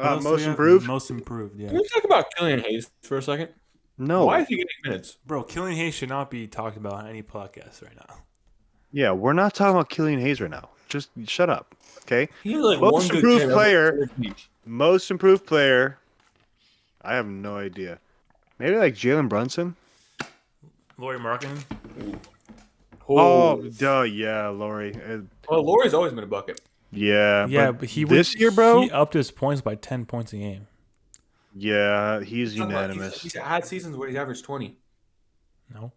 else do we Most have? improved. Most improved. Yeah. Can we talk about Killian Hayes for a second? No. Why is he getting minutes? Bro, Killian Hayes should not be talked about on any podcast right now. Yeah, we're not talking about Killian Hayes right now. Just shut up, okay? He's like Most one good improved game player. every week. Most improved player. I have no idea. Maybe like Jalen Brunson. Laurie Markkinen. Oh, duh, yeah, Laurie. Well, Laurie's always been a bucket. Yeah, Yeah, but this year, bro. he upped his points by 10 points a game. Yeah, he's unanimous. He's had seasons where he's averaged 20. No.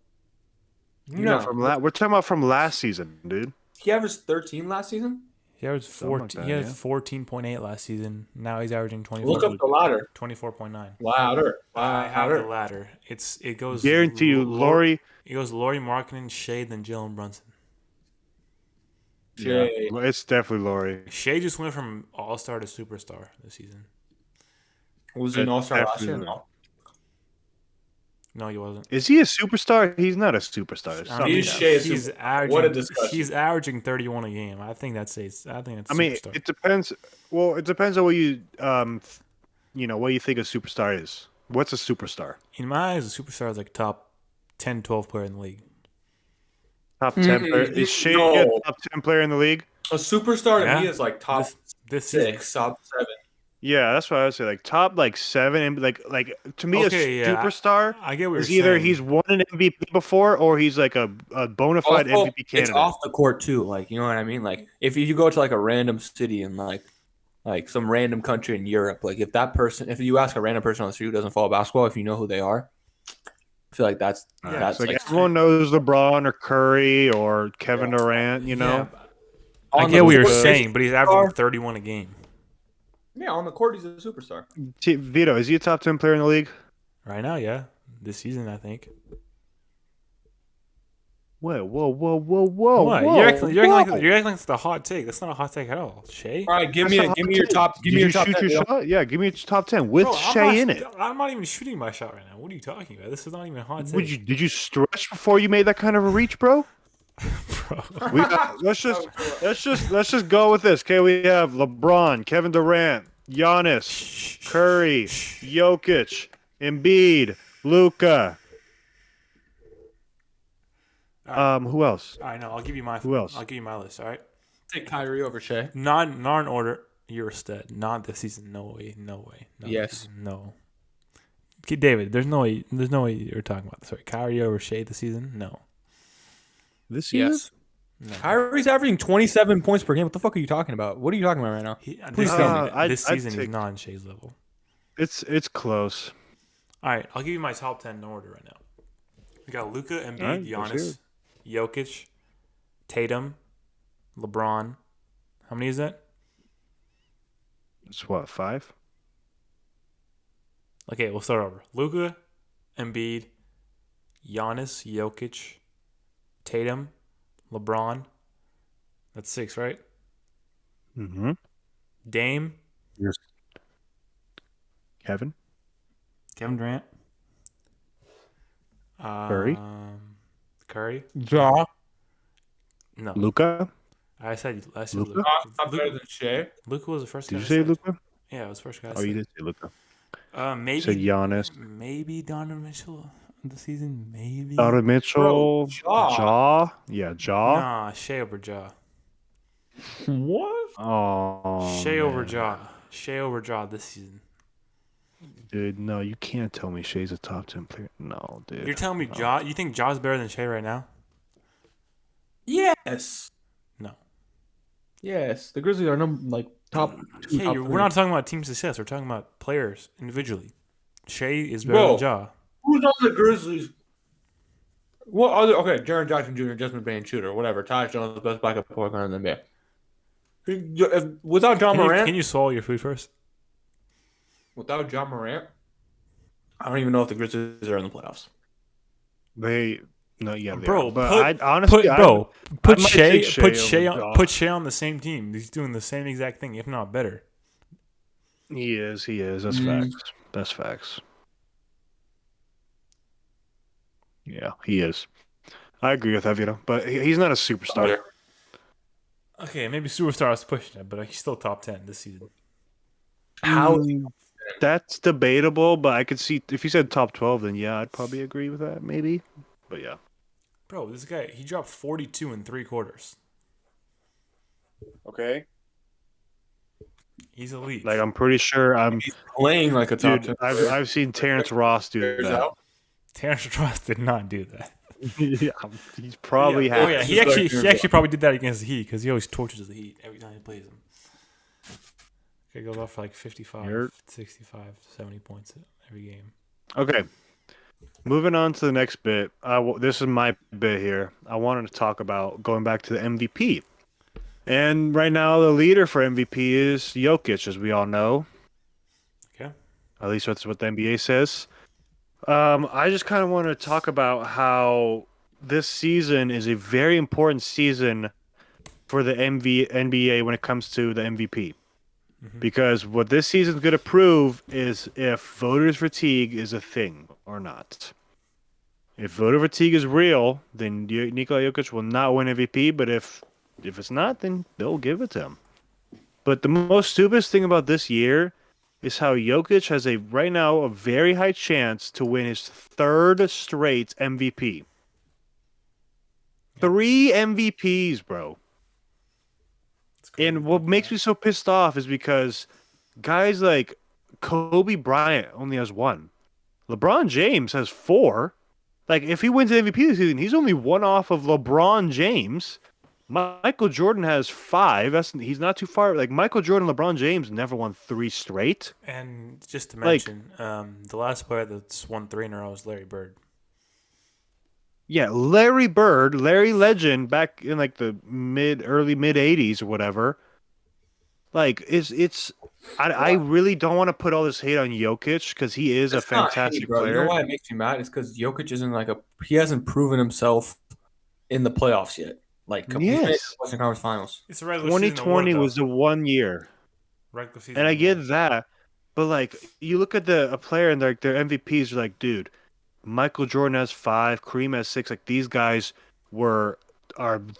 We're talking about from last season, dude. He averaged 13 last season. He averaged Something like 14. that, He had yeah. 14.8 last season. Now he's averaging 24. Look up the ladder. 24.9. Ladder. I have the ladder. It goes. Guarantee you, Laurie. It goes Laurie Markkinen, Shea, then Jalen Brunson. Yeah, Shea. it's definitely Laurie. Shea just went from all-star to superstar this season. Was he an all-star last year? Definitely. No. No, he wasn't. Is he a superstar? He's not a superstar. I mean, He's Shea. he's averaging. What a discussion. He's averaging 31 a game. I think that's I mean, superstar. it depends. Well, it depends on what you what you think a superstar is. What's a superstar? In my eyes, a superstar is like top 10, 12 player in the league. Top 10 player. Is Shea a top 10 player in the league? A superstar to Yeah. me is like top This season. 6, top 7. Yeah, that's what I would say. Like top 7, and like to me, Okay, a yeah, superstar I get what is you're either saying. he's won an MVP before or he's like a bona fide MVP It's candidate. off the court too. Like, you know what I mean? Like, if you go to like a random city in like some random country in Europe, like if you ask a random person on the street who doesn't follow basketball, if you know who they are, I feel like that's It's like everyone knows LeBron or Curry or Kevin Durant. You know, Yeah, I get what you're saying, but he's averaging 31 a game. Yeah, on the court he's a superstar. Vito, is he a top 10 player in the league? Right now, yeah. This season, I think. Whoa! What? You're acting like it's the hot take. That's not a hot take at all, Shea. All right, give me your top. Give me your top. Shoot 10, your shot? Yeah, give me your top 10 with Bro, Shea in it. I'm not even shooting my shot right now. What are you talking about? This is not even a hot take. Did you stretch before you made that kind of a reach, bro? Bro. Let's just go with this. Okay, we have LeBron, Kevin Durant, Giannis, Curry, Jokic, Embiid, Luka. Who else? All right, no, I'll give you my. Who else? I'll give you my list. All right. Take Kyrie over Shea. Not in order. You're a stud. Not this season. No way. No way. No Yes. Season, no. Okay, David, there's no way. There's no way you're talking about this. Sorry, Kyrie over Shea this season. No. This season? Yes. No. Kyrie's averaging 27 points per game. What the fuck are you talking about? What are you talking about right now? This tell season, me. this season he's not on Shea's level. It's close. All right, I'll give you my top 10 in order right now. We got Luka, Embiid, All right, let's Giannis, Jokic, Tatum, LeBron. How many is that? It's what, 5? Okay, we'll start over. Luka, Embiid, Giannis, Jokic, Tatum, LeBron. That's 6, right? Mm-hmm. Dame, Yes. Kevin? Kevin Durant, Curry? Curry. Ja. No, Luka? I said Luka? Luka. Not better than Shea. Luka was the first. Did guy you I say said. Luka? Yeah, it was the first guy. I Oh, you said. did say Luka. Maybe Said Giannis. Maybe Donovan Mitchell this season. Maybe. Donovan Mitchell. Ja. Ja. Yeah, Ja. Nah, Shea over Ja. What? Oh, Shea over man. Ja. Shea over Ja this season. Dude, no, you can't tell me Shea's a top 10 player. No, dude. You're telling me Ja? You think Ja's better than Shea right now? Yes. No. Yes. The Grizzlies are top 2. Hey, top we're 3. not talking about team success. We're talking about players individually. Shea is better Bro. than Ja. Who's on the Grizzlies? What other? Okay, Jaren Jackson Jr., Desmond Bain, shooter, whatever. Tyus Jones, best backup point guard in the NBA. Without John Morant, Can you swallow your food first? without John Morant, I don't even know if the Grizzlies are in the playoffs. No, yeah, they Bro, are. But honestly, put might Shea, take put Shea Shea, over on, Ja. put Shea on the same team. He's doing the same exact thing, if not better. he is. That's Mm. facts. That's facts. Yeah, he is. I agree with Evita, but he's not a superstar. Okay, maybe superstar is pushing it, but he's still top 10 this season. How? That's debatable, but I could see if you said top 12, then yeah, I'd probably agree with that, maybe. But yeah. Bro, this guy, he dropped 42 in 3 quarters. Okay. He's elite. Like I'm pretty sure He's playing like a top dude. 10. I've seen Terrence Ross do Years that. out. Terrence Ross did not do that. Yeah, he's probably Oh has. yeah, he Just actually like he years actually probably did that against the Heat because he always tortures the Heat every time he plays them. He goes off for like 55, You're- 65, 70 points every game. Okay. Moving on to the next bit. This is my bit here. I wanted to talk about going back to the MVP. And right now, the leader for MVP is Jokic, as we all know. Okay. At least that's what the NBA says. I just kind of want to talk about how this season is a very important season for the NBA when it comes to the MVP. Because what this season's going to prove is if voter fatigue is a thing or not. If voter fatigue is real, then Nikola Jokic will not win MVP. But if it's not, then they'll give it to him. But the most stupidest thing about this year is how Jokic has right now a very high chance to win his third straight MVP. 3 MVPs, bro. And what makes me so pissed off is because guys like Kobe Bryant only has 1. LeBron James has 4. Like, if he wins the MVP this season, he's only 1 off of LeBron James. Michael Jordan has 5. He's not too far. Like, Michael Jordan and LeBron James never won 3 straight. And just to mention, the last player that's won 3 in a row is Larry Bird. Yeah, Larry Bird, Larry Legend, back in like the early mid '80s or whatever. Like, I really don't want to put all this hate on Jokic because he is a fantastic player. You know why it makes me mad? It's because Jokic isn't he hasn't proven himself in the playoffs yet. Like, he's made the Western Conference Finals. It's a regular 2020 was the 1 year. Regular season. And I get that, but like, you look at a player and their MVPs, you're like, dude, Michael Jordan has 5, Kareem has 6. Like, these guys are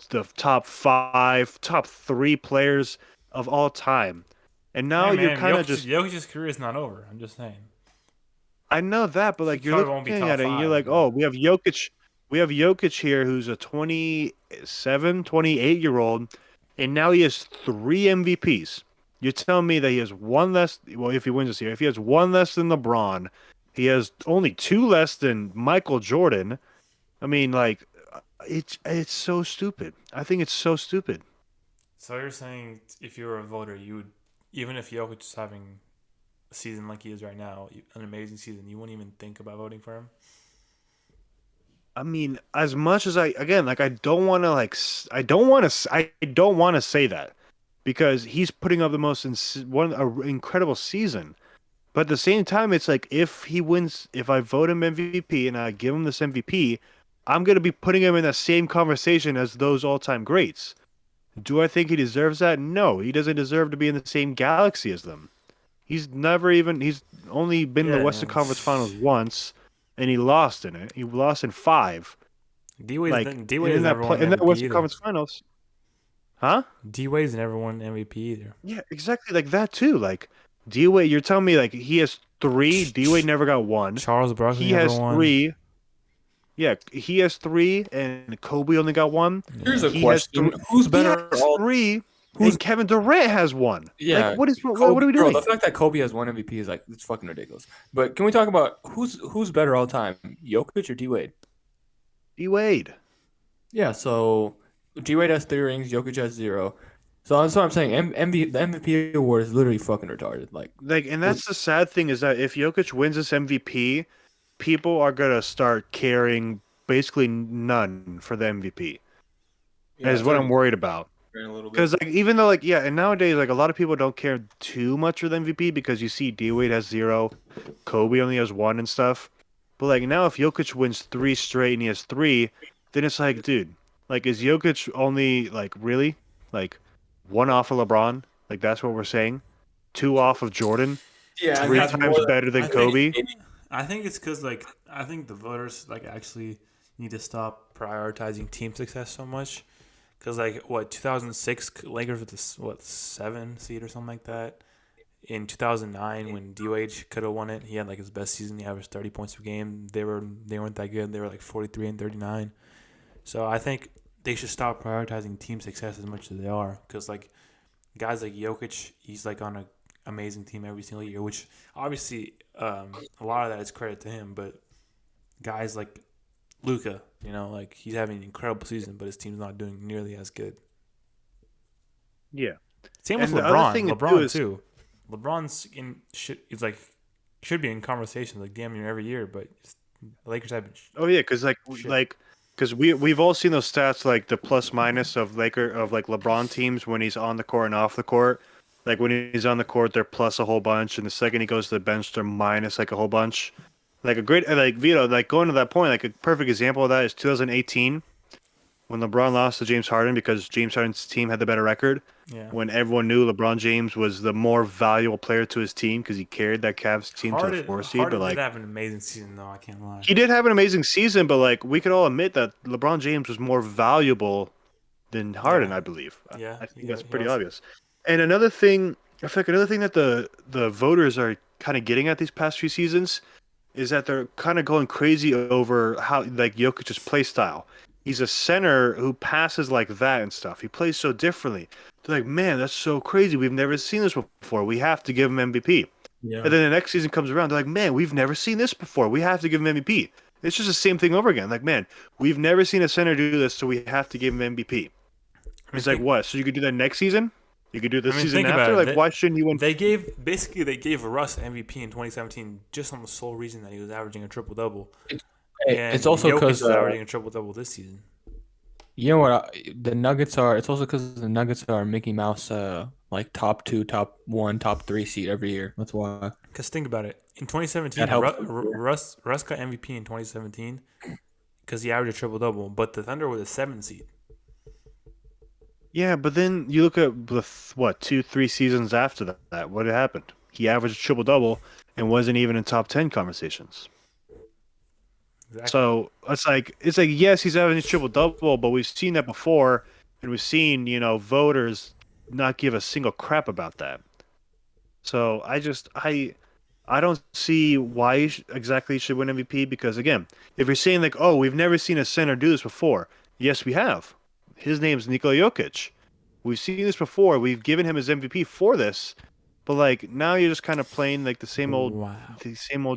the top 5, top 3 players of all time. And now you're kind of Jokic's career is not over. I'm just saying. I know that, but like, you're looking at it and you're like, oh, we have Jokic. We have Jokic here, who's a 27, 28-year-old, and now he has 3 MVPs. You're telling me that he has 1 less? Well, if he wins this year, if he has 1 less than LeBron, he has only 2 less than Michael Jordan. I mean, like, it's so stupid. I think it's so stupid. So you're saying if you were a voter, you would, even if Jokic is having a season like he is right now, an amazing season, you wouldn't even think about voting for him? I mean, as much as I don't want to say that because he's putting up the most incredible season. But at the same time, it's like if he wins, if I vote him MVP and I give him this MVP, I'm going to be putting him in the same conversation as those all-time greats. Do I think he deserves that? No, he doesn't deserve to be in the same galaxy as them. He's only been in the Western Conference Finals once, and he lost in it. He lost in 5. D-Wade's in that Western Conference Finals. Huh? D-Wade's never won MVP either. Yeah, exactly, like that too. Like, D-Wade, you're telling me like he has 3, D-Wade never got 1. Charles Barkley he never has won. 3. Yeah, he has 3, and Kobe only got 1. Here's a question: Who's better? He has 3, and Kevin Durant has 1. Yeah, like, what are we doing? Bro, the fact that Kobe has 1 MVP is like, it's fucking ridiculous. But can we talk about who's better all time, Jokic or D-Wade? D-Wade. Yeah, so D-Wade has 3 rings, Jokic has 0. So that's what I'm saying. The MVP award is literally fucking retarded. Like, and that's the sad thing is that if Jokic wins this MVP, people are gonna start caring basically none for the MVP. Yeah, is what I'm worried about. Because like, even though and nowadays like a lot of people don't care too much for the MVP because you see D-Wade has 0, Kobe only has 1 and stuff. But like now, if Jokic wins 3 straight and he has 3, then it's like, dude, like is Jokic only like really like 1 off of LeBron? Like that's what we're saying? 2 off of Jordan? Yeah, 3 times better than Kobe? I think it's because I think the voters actually need to stop prioritizing team success so much. Because 2006 Lakers with the 7 seed or something like that. In 2009 when D-Wade could have won it, he had his best season. He averaged 30 points per game. They weren't that good. They were 43 and 39. So I think they should stop prioritizing team success as much as they are. Because guys like Jokic, he's on an amazing team every single year, which obviously a lot of that is credit to him. But guys like Luka, he's having an incredible season, but his team's not doing nearly as good. Yeah. Same with LeBron. LeBron too. LeBron's should be in conversations damn near every year, but The Lakers have. Oh yeah, because we've all seen those stats like the plus minus of LeBron teams when he's on the court and off the court. Like when he's on the court, they're plus a whole bunch, and the second he goes to the bench, they're minus like a whole bunch. Like a great like Vito, like going to that point, like a perfect example of that is 2018 when LeBron lost to James Harden because James Harden's team had the better record. Yeah. When everyone knew LeBron James was the more valuable player to his team because he carried that Cavs team to the 4th seed. Harden But like, did have an amazing season, though. I can't lie. he did have an amazing season, but like we could all admit that LeBron James was more valuable than Harden, I believe. Yeah, I think that's pretty obvious. And another thing, I feel like another thing that the voters are kind of getting at these past few seasons is that they're kind of going crazy over how like Jokic's play style. He's a center who passes like that and stuff. He plays so differently. They're like, man, that's so crazy. We've never seen this before. We have to give him MVP. Yeah. And then the next season comes around. They're like, man, we've never seen this before. We have to give him MVP. It's just the same thing over again. Like, man, we've never seen a center do this, so we have to give him MVP. It's like, what? So you could do that next season? You could do this season after? Like, why shouldn't you win? They gave Russ MVP in 2017 just on the sole reason that he was averaging a triple-double. It's also because averaging a triple-double this season. You know what? The Nuggets are. It's also because the Nuggets are Mickey Mouse, like top 2, top 1, top 3 seed every year. That's why. Because think about it. In 2017, Russ got MVP in 2017 because he averaged a triple-double, but the Thunder were the 7th seed. Yeah, but then you look at the 2-3 seasons after that. What happened? He averaged a triple-double and wasn't even in top 10 conversations. Exactly. So it's like yes, he's having a triple-double, but we've seen that before, and we've seen voters not give a single crap about that. So I don't see why exactly he should win MVP because again, if you're saying like, oh, we've never seen a center do this before, yes, we have. His name's Nikola Jokic. We've seen this before. We've given him his MVP for this, but like now you're just kind of playing like the same old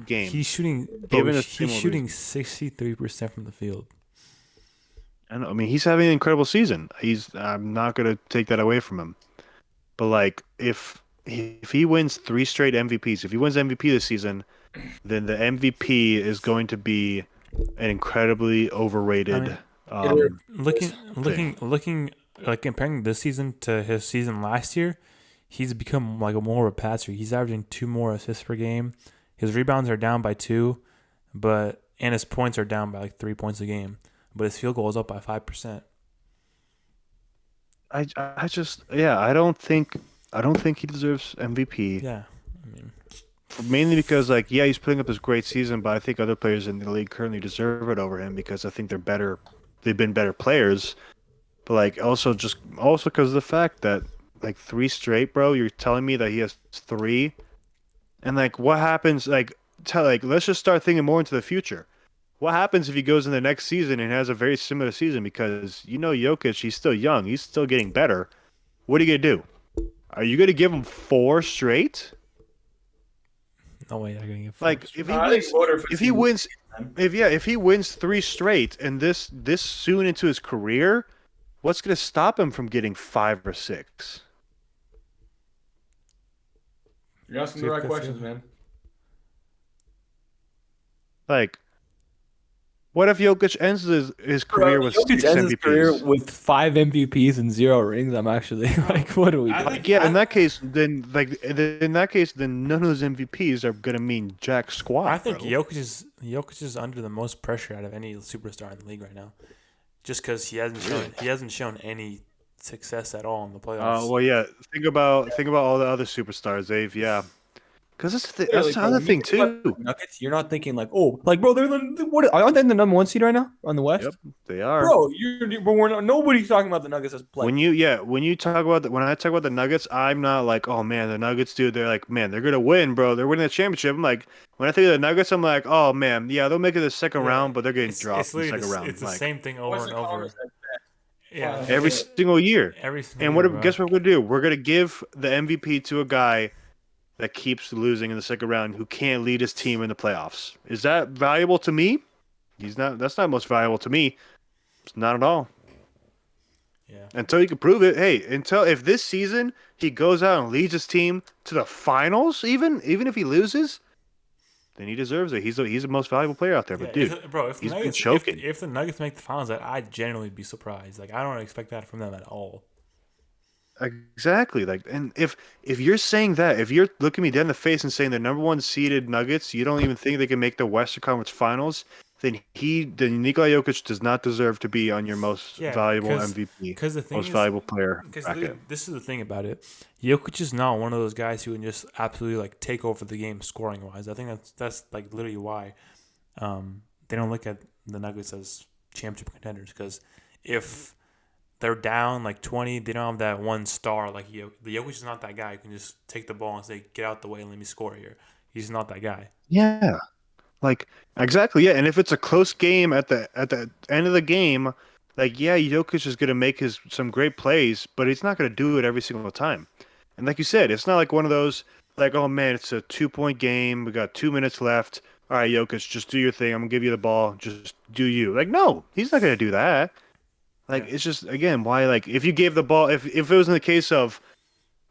game. He's shooting 63% from the field. I mean, he's having an incredible season. I'm not gonna take that away from him. But like, if he wins 3 straight MVPs, if he wins MVP this season, then the MVP is going to be an incredibly overrated. Looking like comparing this season to his season last year, he's become like more of a passer. He's averaging 2 more assists per game. His rebounds are down by 2, and his points are down by like 3 points a game. But his field goal is up by 5%. I don't think he deserves MVP. Yeah, I mean, mainly because he's putting up this great season, but I think other players in the league currently deserve it over him because I think they're better. They've been better players, but also because of the fact that 3 straight, bro. You're telling me that he has 3, and what happens? Let's just start thinking more into the future. What happens if he goes in the next season and has a very similar season? Because Jokic, he's still young, he's still getting better. What are you gonna do? Are you gonna give him 4 straight? No way, I'm gonna give 4 if he wins 3 straight and this soon into his career, what's gonna stop him from getting 5 or 6? You're asking the right questions, man. What if Jokic ends his career with 6 MVPs? His career with 5 MVPs and 0 rings. I'm actually what do we? In that case, then none of those MVPs are gonna mean jack squat. I think Jokic is under the most pressure out of any superstar in the league right now, just because he hasn't shown any success at all in the playoffs. Think about all the other superstars, Dave. Yeah. Because that's the other thing too. Nuggets, you're not thinking bro, aren't they the number 1 seed right now on the West? Yep, they are. Bro, nobody's talking about the Nuggets as playing. When I talk about the Nuggets, I'm not like, oh man, the Nuggets, dude. They're like, man, they're gonna win, bro. They're winning the championship. I'm like, when I think of the Nuggets, I'm like, oh man, yeah, they'll make it the second round, but they're getting dropped in the second round. It's the same thing over and over. Yeah, every single year. Guess what we're gonna do? We're gonna give the MVP to a guy that keeps losing in the second round who can't lead his team in the playoffs. Is that valuable to me? That's not most valuable to me. It's not at all. Yeah. Until you can prove it. Hey, if this season he goes out and leads his team to the finals, even if he loses, then he deserves it. He's the most valuable player out there. Yeah, But dude, if the he's been Nuggets choking. if the Nuggets make the finals, I'd genuinely be surprised. Like I don't expect that from them at all. Exactly. Like, and if you're saying that, if you're looking me dead in the face and saying the number one seeded Nuggets, you don't even think they can make the Western Conference Finals, then Nikola Jokic does not deserve to be on your most Yeah, valuable MVP, because the thing most is, valuable player because bracket. this is the thing about it. Jokic is not one of those guys who can just absolutely like take over the game scoring wise. I think that's like literally why they don't look at the Nuggets as championship contenders. Because if they're down like 20, they don't have that one star like the Jokic is not that guy who can just take the ball and say, "Get out the way and let me score here." He's not that guy. Yeah. Like exactly, yeah. And if it's a close game at the end of the game, like yeah, Jokic is gonna make his some great plays, but he's not gonna do it every single time. And like you said, it's not like one of those like, oh man, it's a 2 point game. We got 2 minutes left. All right, Jokic, just do your thing. I'm gonna give you the ball. Just do you. Like, no, he's not gonna do that. Like, Yeah. it's just again why like if you gave the ball, if it was in the case of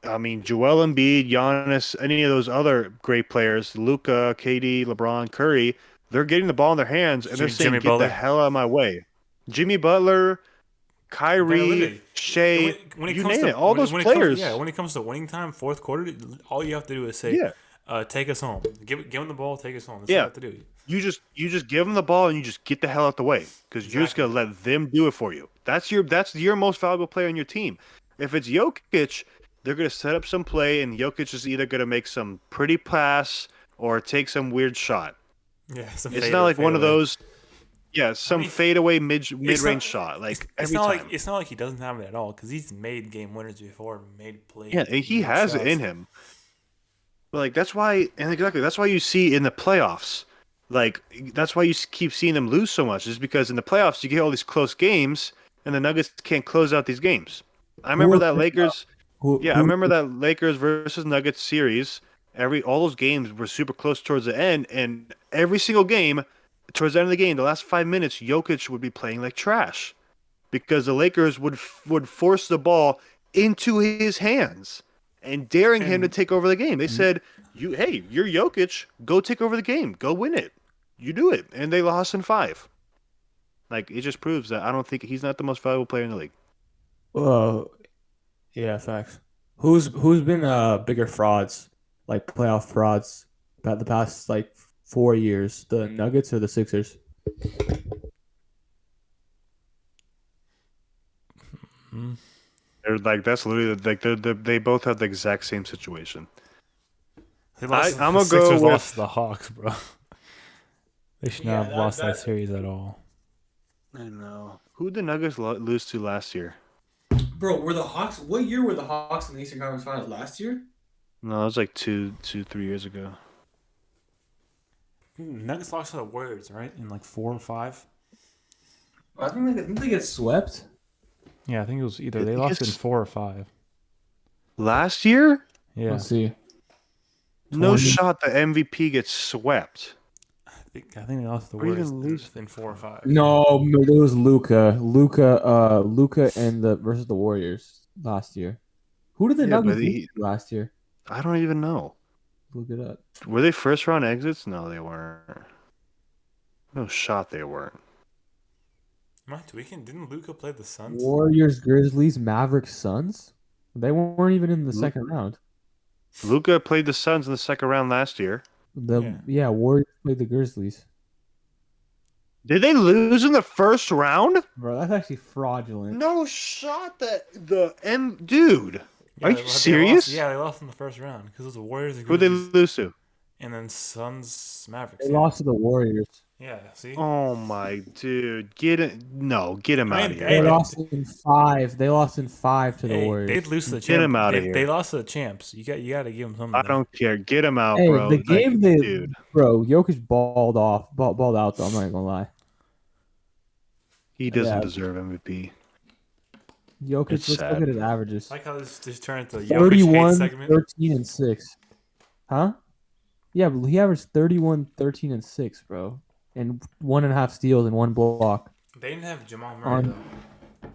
I mean, Joel Embiid, Giannis, any of those other great players, Luca, KD, LeBron, Curry, they're getting the ball in their hands and they're saying, Jimmy "Get the Butler. hell out of my way." Jimmy Butler, They're Kyrie, literally Shea, when it you comes name to it. All those when it comes players. yeah when it comes to winning time, fourth quarter, all you have to do is say, Yeah, "Take us home." Give them the ball, take us home. That's all you yeah. have to do. You just give them the ball and you just get the hell out the way because you're just Exactly. gonna let them do it for you. That's your most valuable player on your team. If it's Jokic, they're gonna set up some play and Jokic is either gonna make some pretty pass or take some weird shot. Yeah, it's a It's not like fade one of away. those, yeah, I some mean, fadeaway it's not mid-range shot like it's every not like time. he doesn't have it at all because he's made game winners before, made Yeah, plays, he made has it in shots. him. But like that's why, and exactly that's why you see in the playoffs, like that's why you keep seeing them lose so much, is because in the playoffs you get all these close games, and the Nuggets can't close out these games. I Who remember are that they, Lakers, yeah, I who remember that Lakers versus Nuggets series. All those games were super close towards the end, and every single game, towards the end of the game, the last 5 minutes, Jokic would be playing like trash because the Lakers would force the ball into his hands and daring him to And take over the game. They said, hey, you're Jokic, go take over the game, go win it. You do it." And they lost in 5. Like it just proves that I don't think he's not the most valuable player in the league. uh yeah, facts. Who's been bigger frauds, like playoff frauds about the past like 4 years? The Nuggets or the Sixers? mm, They're like that's literally like they both have the exact same situation. they lost. I'm The gonna go Sixers lost to with the Hawks, bro. They should Yeah, not have lost that series at all. I know who did the Nuggets lose to last year. Bro, were the Hawks? What year were the Hawks in the Eastern Conference Finals? Last year? No, it was like 3 years ago. Nuggets lost to the Warriors, right? In like 4 or 5. I think they get swept. Yeah, I think it was either I they think lost in it's 4 or 5. last year. Yeah, Let's see. No 20. shot the MVP gets swept. I think they lost to the Or even Warriors lose. in 4 or 5. No, it was Luca and the versus the Warriors last year. Who did the Yeah, but Nuggets lose to last year? I don't even know. Look it up. Were they first round exits? No, they weren't. No shot they weren't. Am I tweaking? Didn't Luca play the Suns? Warriors, Grizzlies, Mavericks, Suns. They weren't even in the second round. Luca played the Suns in the second round last year. Warriors played the Grizzlies. Did they lose in the first round? Bro, that's actually fraudulent. No shot that the dude. Yeah, Are they you lost- serious? they lost in the first round because it was the Warriors and Who they Grizzlies, lose to? and then Suns, Mavericks. They Yeah, lost to the Warriors. yeah. See, Oh my dude, get it! No, get him I mean, out of here. They hey, lost in 5. They lost in 5 to the hey, Warriors. they'd lose to the Get champ. him outta They here. lost to the champs. You got to give them something. I don't care. Get him out, Hey, bro. the game they dude, bro, Jokic balled out though. I'm not gonna lie. he doesn't Yeah. deserve MVP. Jokic, It's let's sad. look at his averages. I like how this just turned into a Jokic hate 31, segment. 13, and 6. Huh? Yeah, but he averaged 31, 13, and 6, bro. And 1.5 steals and 1 block. They didn't have Jamal Murray though,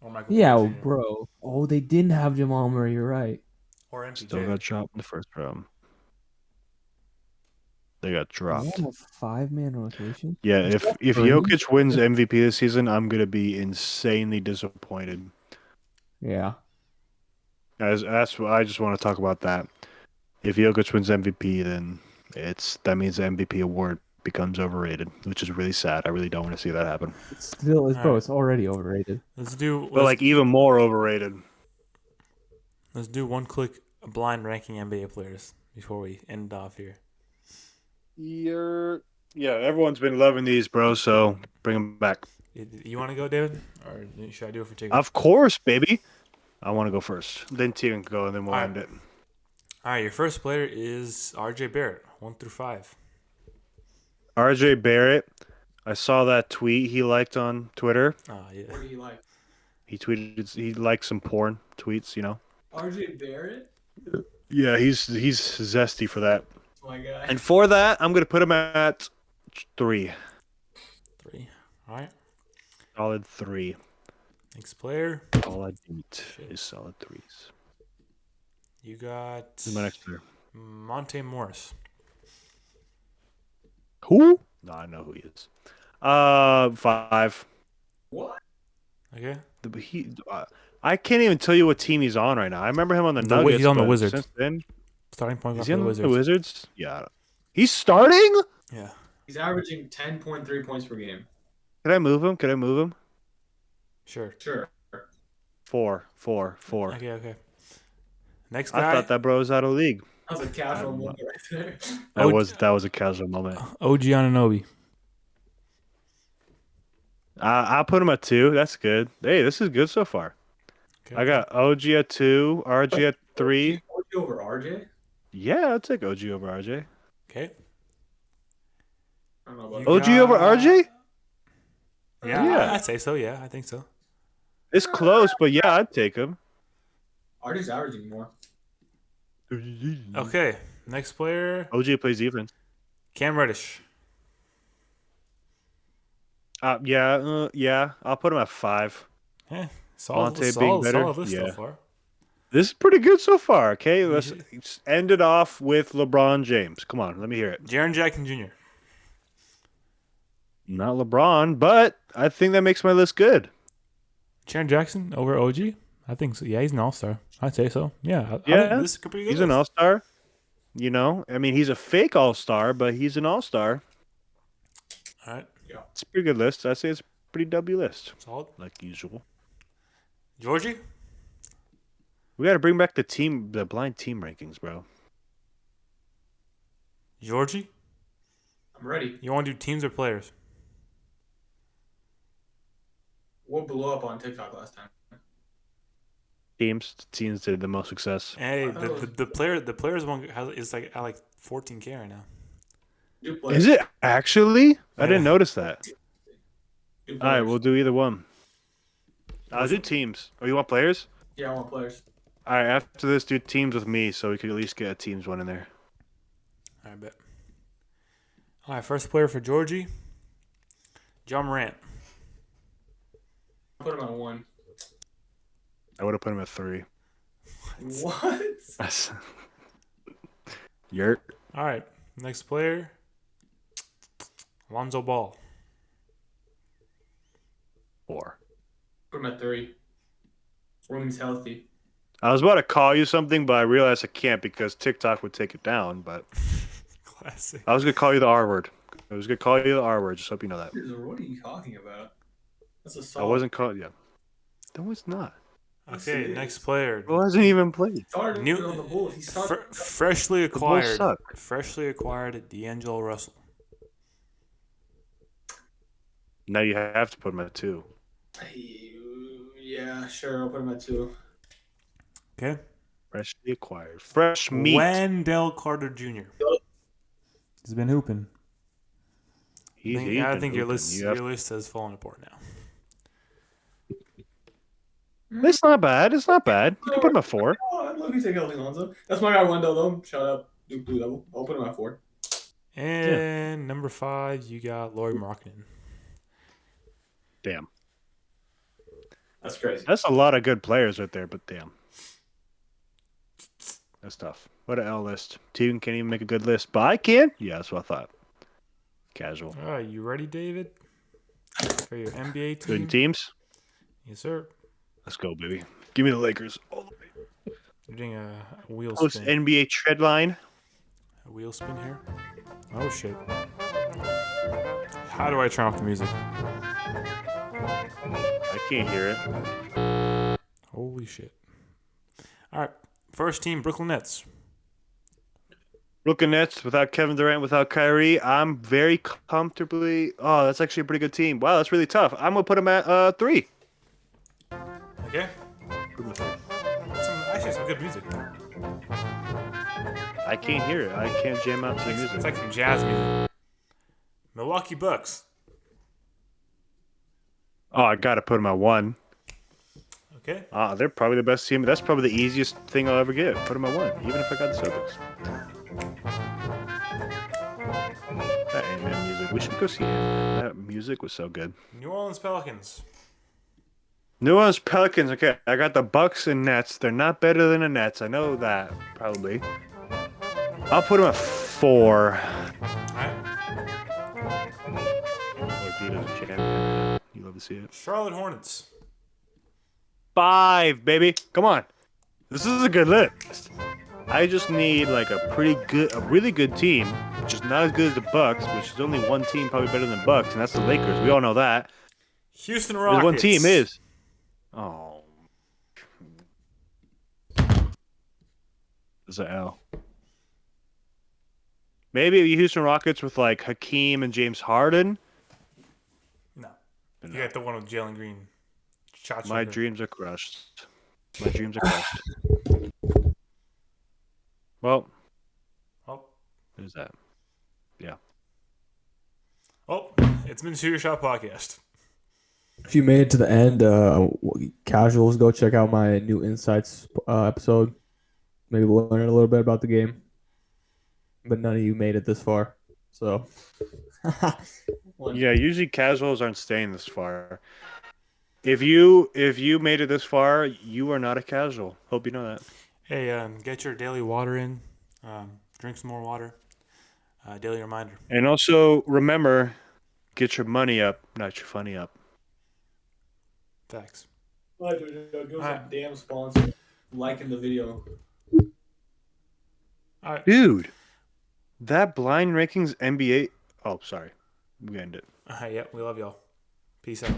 or Michael Yeah, Porter Jr. bro. Oh, they didn't have Jamal Murray. You're right. or Still MPJ. got dropped in the first round. They got dropped. Man, a 5-man rotation. Yeah, if Green? Jokic wins MVP this season, I'm gonna be insanely disappointed. Yeah. That's what I just want to talk about that. If Jokic wins MVP, then that means the MVP award becomes overrated, which is really sad. I really don't want to see that happen. It's All right. it's already overrated. But like even more overrated. Let's do one quick blind ranking NBA players before we end off here. Yeah, everyone's been loving these, bro. So bring them back. You want to go, David, or should I do it for Tigger? Of course, baby. I want to go first. Then Tigger can go, and then we'll end it. All right, your first player is R.J. Barrett, 1 through 5. R.J. Barrett. I saw that tweet he liked on Twitter. Oh yeah. What do you like? He liked some porn tweets, you know. RJ Barrett? Yeah, he's zesty for that. Oh my god. And for that, I'm gonna put him at 3. 3. All right. Solid 3. Next player. All I need is solid 3s. You got Who's my next player? Monte Morris. Who? No, I know who he is. 5. What? Okay. I can't even tell you what team he's on right now. I remember him on the Nuggets. He's on the but Wizards. Since then, Starting point guard is he for on the the Wizards. Wizards? Yeah. He's starting? Yeah. He's averaging 10.3 points per game. Could I move him? Sure. 4. Okay. Next guy. I thought that bro was out of league. That was a casual moment right there. That was a casual moment. OG Anunoby. I'll put him at 2. That's good. Hey, this is good so far. Okay. I got OG at 2, RG at 3. OG over RJ? Yeah, I'll take OG over RJ. Okay. I don't know about You OG over RJ? Yeah, I'd say so. Yeah, I think so. It's close, but yeah, I'd take him. RJ's averaging more. Okay. Next player. OG plays defense. Cam Reddish. Yeah. I'll put him at 5. Solid Monte being better? solid list so Yeah. far. This is pretty good so far. Okay, let's end it off with LeBron James. Come on, let me hear it. Jaren Jackson Jr. Not LeBron, but I think that makes my list good. Jaren Jackson over OG? I think so. Yeah, he's an all-star. I'd say so. Yeah. This is a pretty good He's list. an all-star. You know, I mean, he's a fake all-star, but he's an all-star. All right. It's a pretty good list. I'd say it's a pretty W list, Solid. like usual. Georgie? We got to bring back the blind team rankings, bro. Georgie? I'm ready. You want to do teams or players? What blew up on TikTok last time? Teams did the most success. Hey, the players one is like at like 14K right now. Is it actually? I didn't notice that. Do All right, players. we'll do either one. I'll do teams. Oh, you want players? Yeah, I want players. All right, after this, do teams with me so we could at least get a teams one in there. All right, bet. All right, first player for Georgie. John Morant. Put him on 1. I would have put him at 3. What? Yurt. All right, next player. Lonzo Ball. 4. Put him at 3. When he's healthy. I was about to call you something, but I realized I can't because TikTok would take it down. But Classic. I was gonna call you the R word. Just hope you know that. What are you talking about? That's a I solid. wasn't called. Yeah, that was not. Okay, next player. It wasn't even played. Started on the Bulls. He started. Freshly Bulls acquired. suck. Freshly acquired D'Angelo Russell. Now you have to put him at 2. Yeah, sure. I'll put him at 2. Okay. Freshly acquired. Fresh meat. Wendell Carter Jr. He's been hooping. I think your list has fallen apart now. It's not bad. You can put him at 4. Oh, I'd love you take out Alonzo. That's my guy Wendell though. Shout out Duke Blue Devil. I'll put him at 4. And number 5, you got Lauri Markkanen. Damn. That's crazy. That's a lot of good players right there, but damn. That's tough. What an L list. Team can't even make a good list, but I can. Yeah, that's what I thought. Casual. All right, you ready, David? For your NBA team? Good teams. Yes, sir. Let's go, baby. Give me the Lakers. All the way. You're doing a wheel Post spin. NBA trend line. A wheel spin here. Oh shit. How do I turn off the music? I can't hear it. Holy shit. All right. First team, Brooklyn Nets. Brooklyn Nets without Kevin Durant, without Kyrie. I'm very comfortably. Oh, that's actually a pretty good team. Wow, that's really tough. I'm gonna put them at 3. Okay. Actually, some good music. I can't hear it. I can't jam out to the It's music. like some jazz music. Milwaukee Bucks. Oh, I gotta put them at 1. Okay. They're probably the best team. That's probably the easiest thing I'll ever get. Put them at 1, even if I got the Celtics. That Ant-Man music. We should go see Ant-Man. That music was so good. New Orleans Pelicans. New Orleans Pelicans. Okay, I got the Bucks and Nets. They're not better than the Nets. I know that, probably. I'll put them at 4. Alright. You love to see it. Charlotte Hornets. 5, baby. Come on. This is a good list. I just need like a really good team, which is not as good as the Bucks, which is only one team probably better than Bucks, and that's the Lakers. We all know that. Houston There's Rockets. one team is. Oh. There's an L. Maybe Houston Rockets with like Hakeem and James Harden. No. You got the one with Jalen Green. My dreams are crushed. My dreams are crushed. Well, Oh. there's that. Yeah. Oh, it's been Shoot Your Shot Podcast. If you made it to the end, casuals, go check out my new Insights episode. Maybe learn a little bit about the game. But none of you made it this far. So. Yeah, usually casuals aren't staying this far. If you made it this far, you are not a casual. Hope you know that. Hey, get your daily water in. Drink some more water. Daily reminder. And also remember, get your money up, not your funny up. Thanks. Give us a damn sponsor. Liking the video. All right. Dude, that blind rankings NBA. Oh, sorry. We end it. Yeah, we love y'all. Peace out.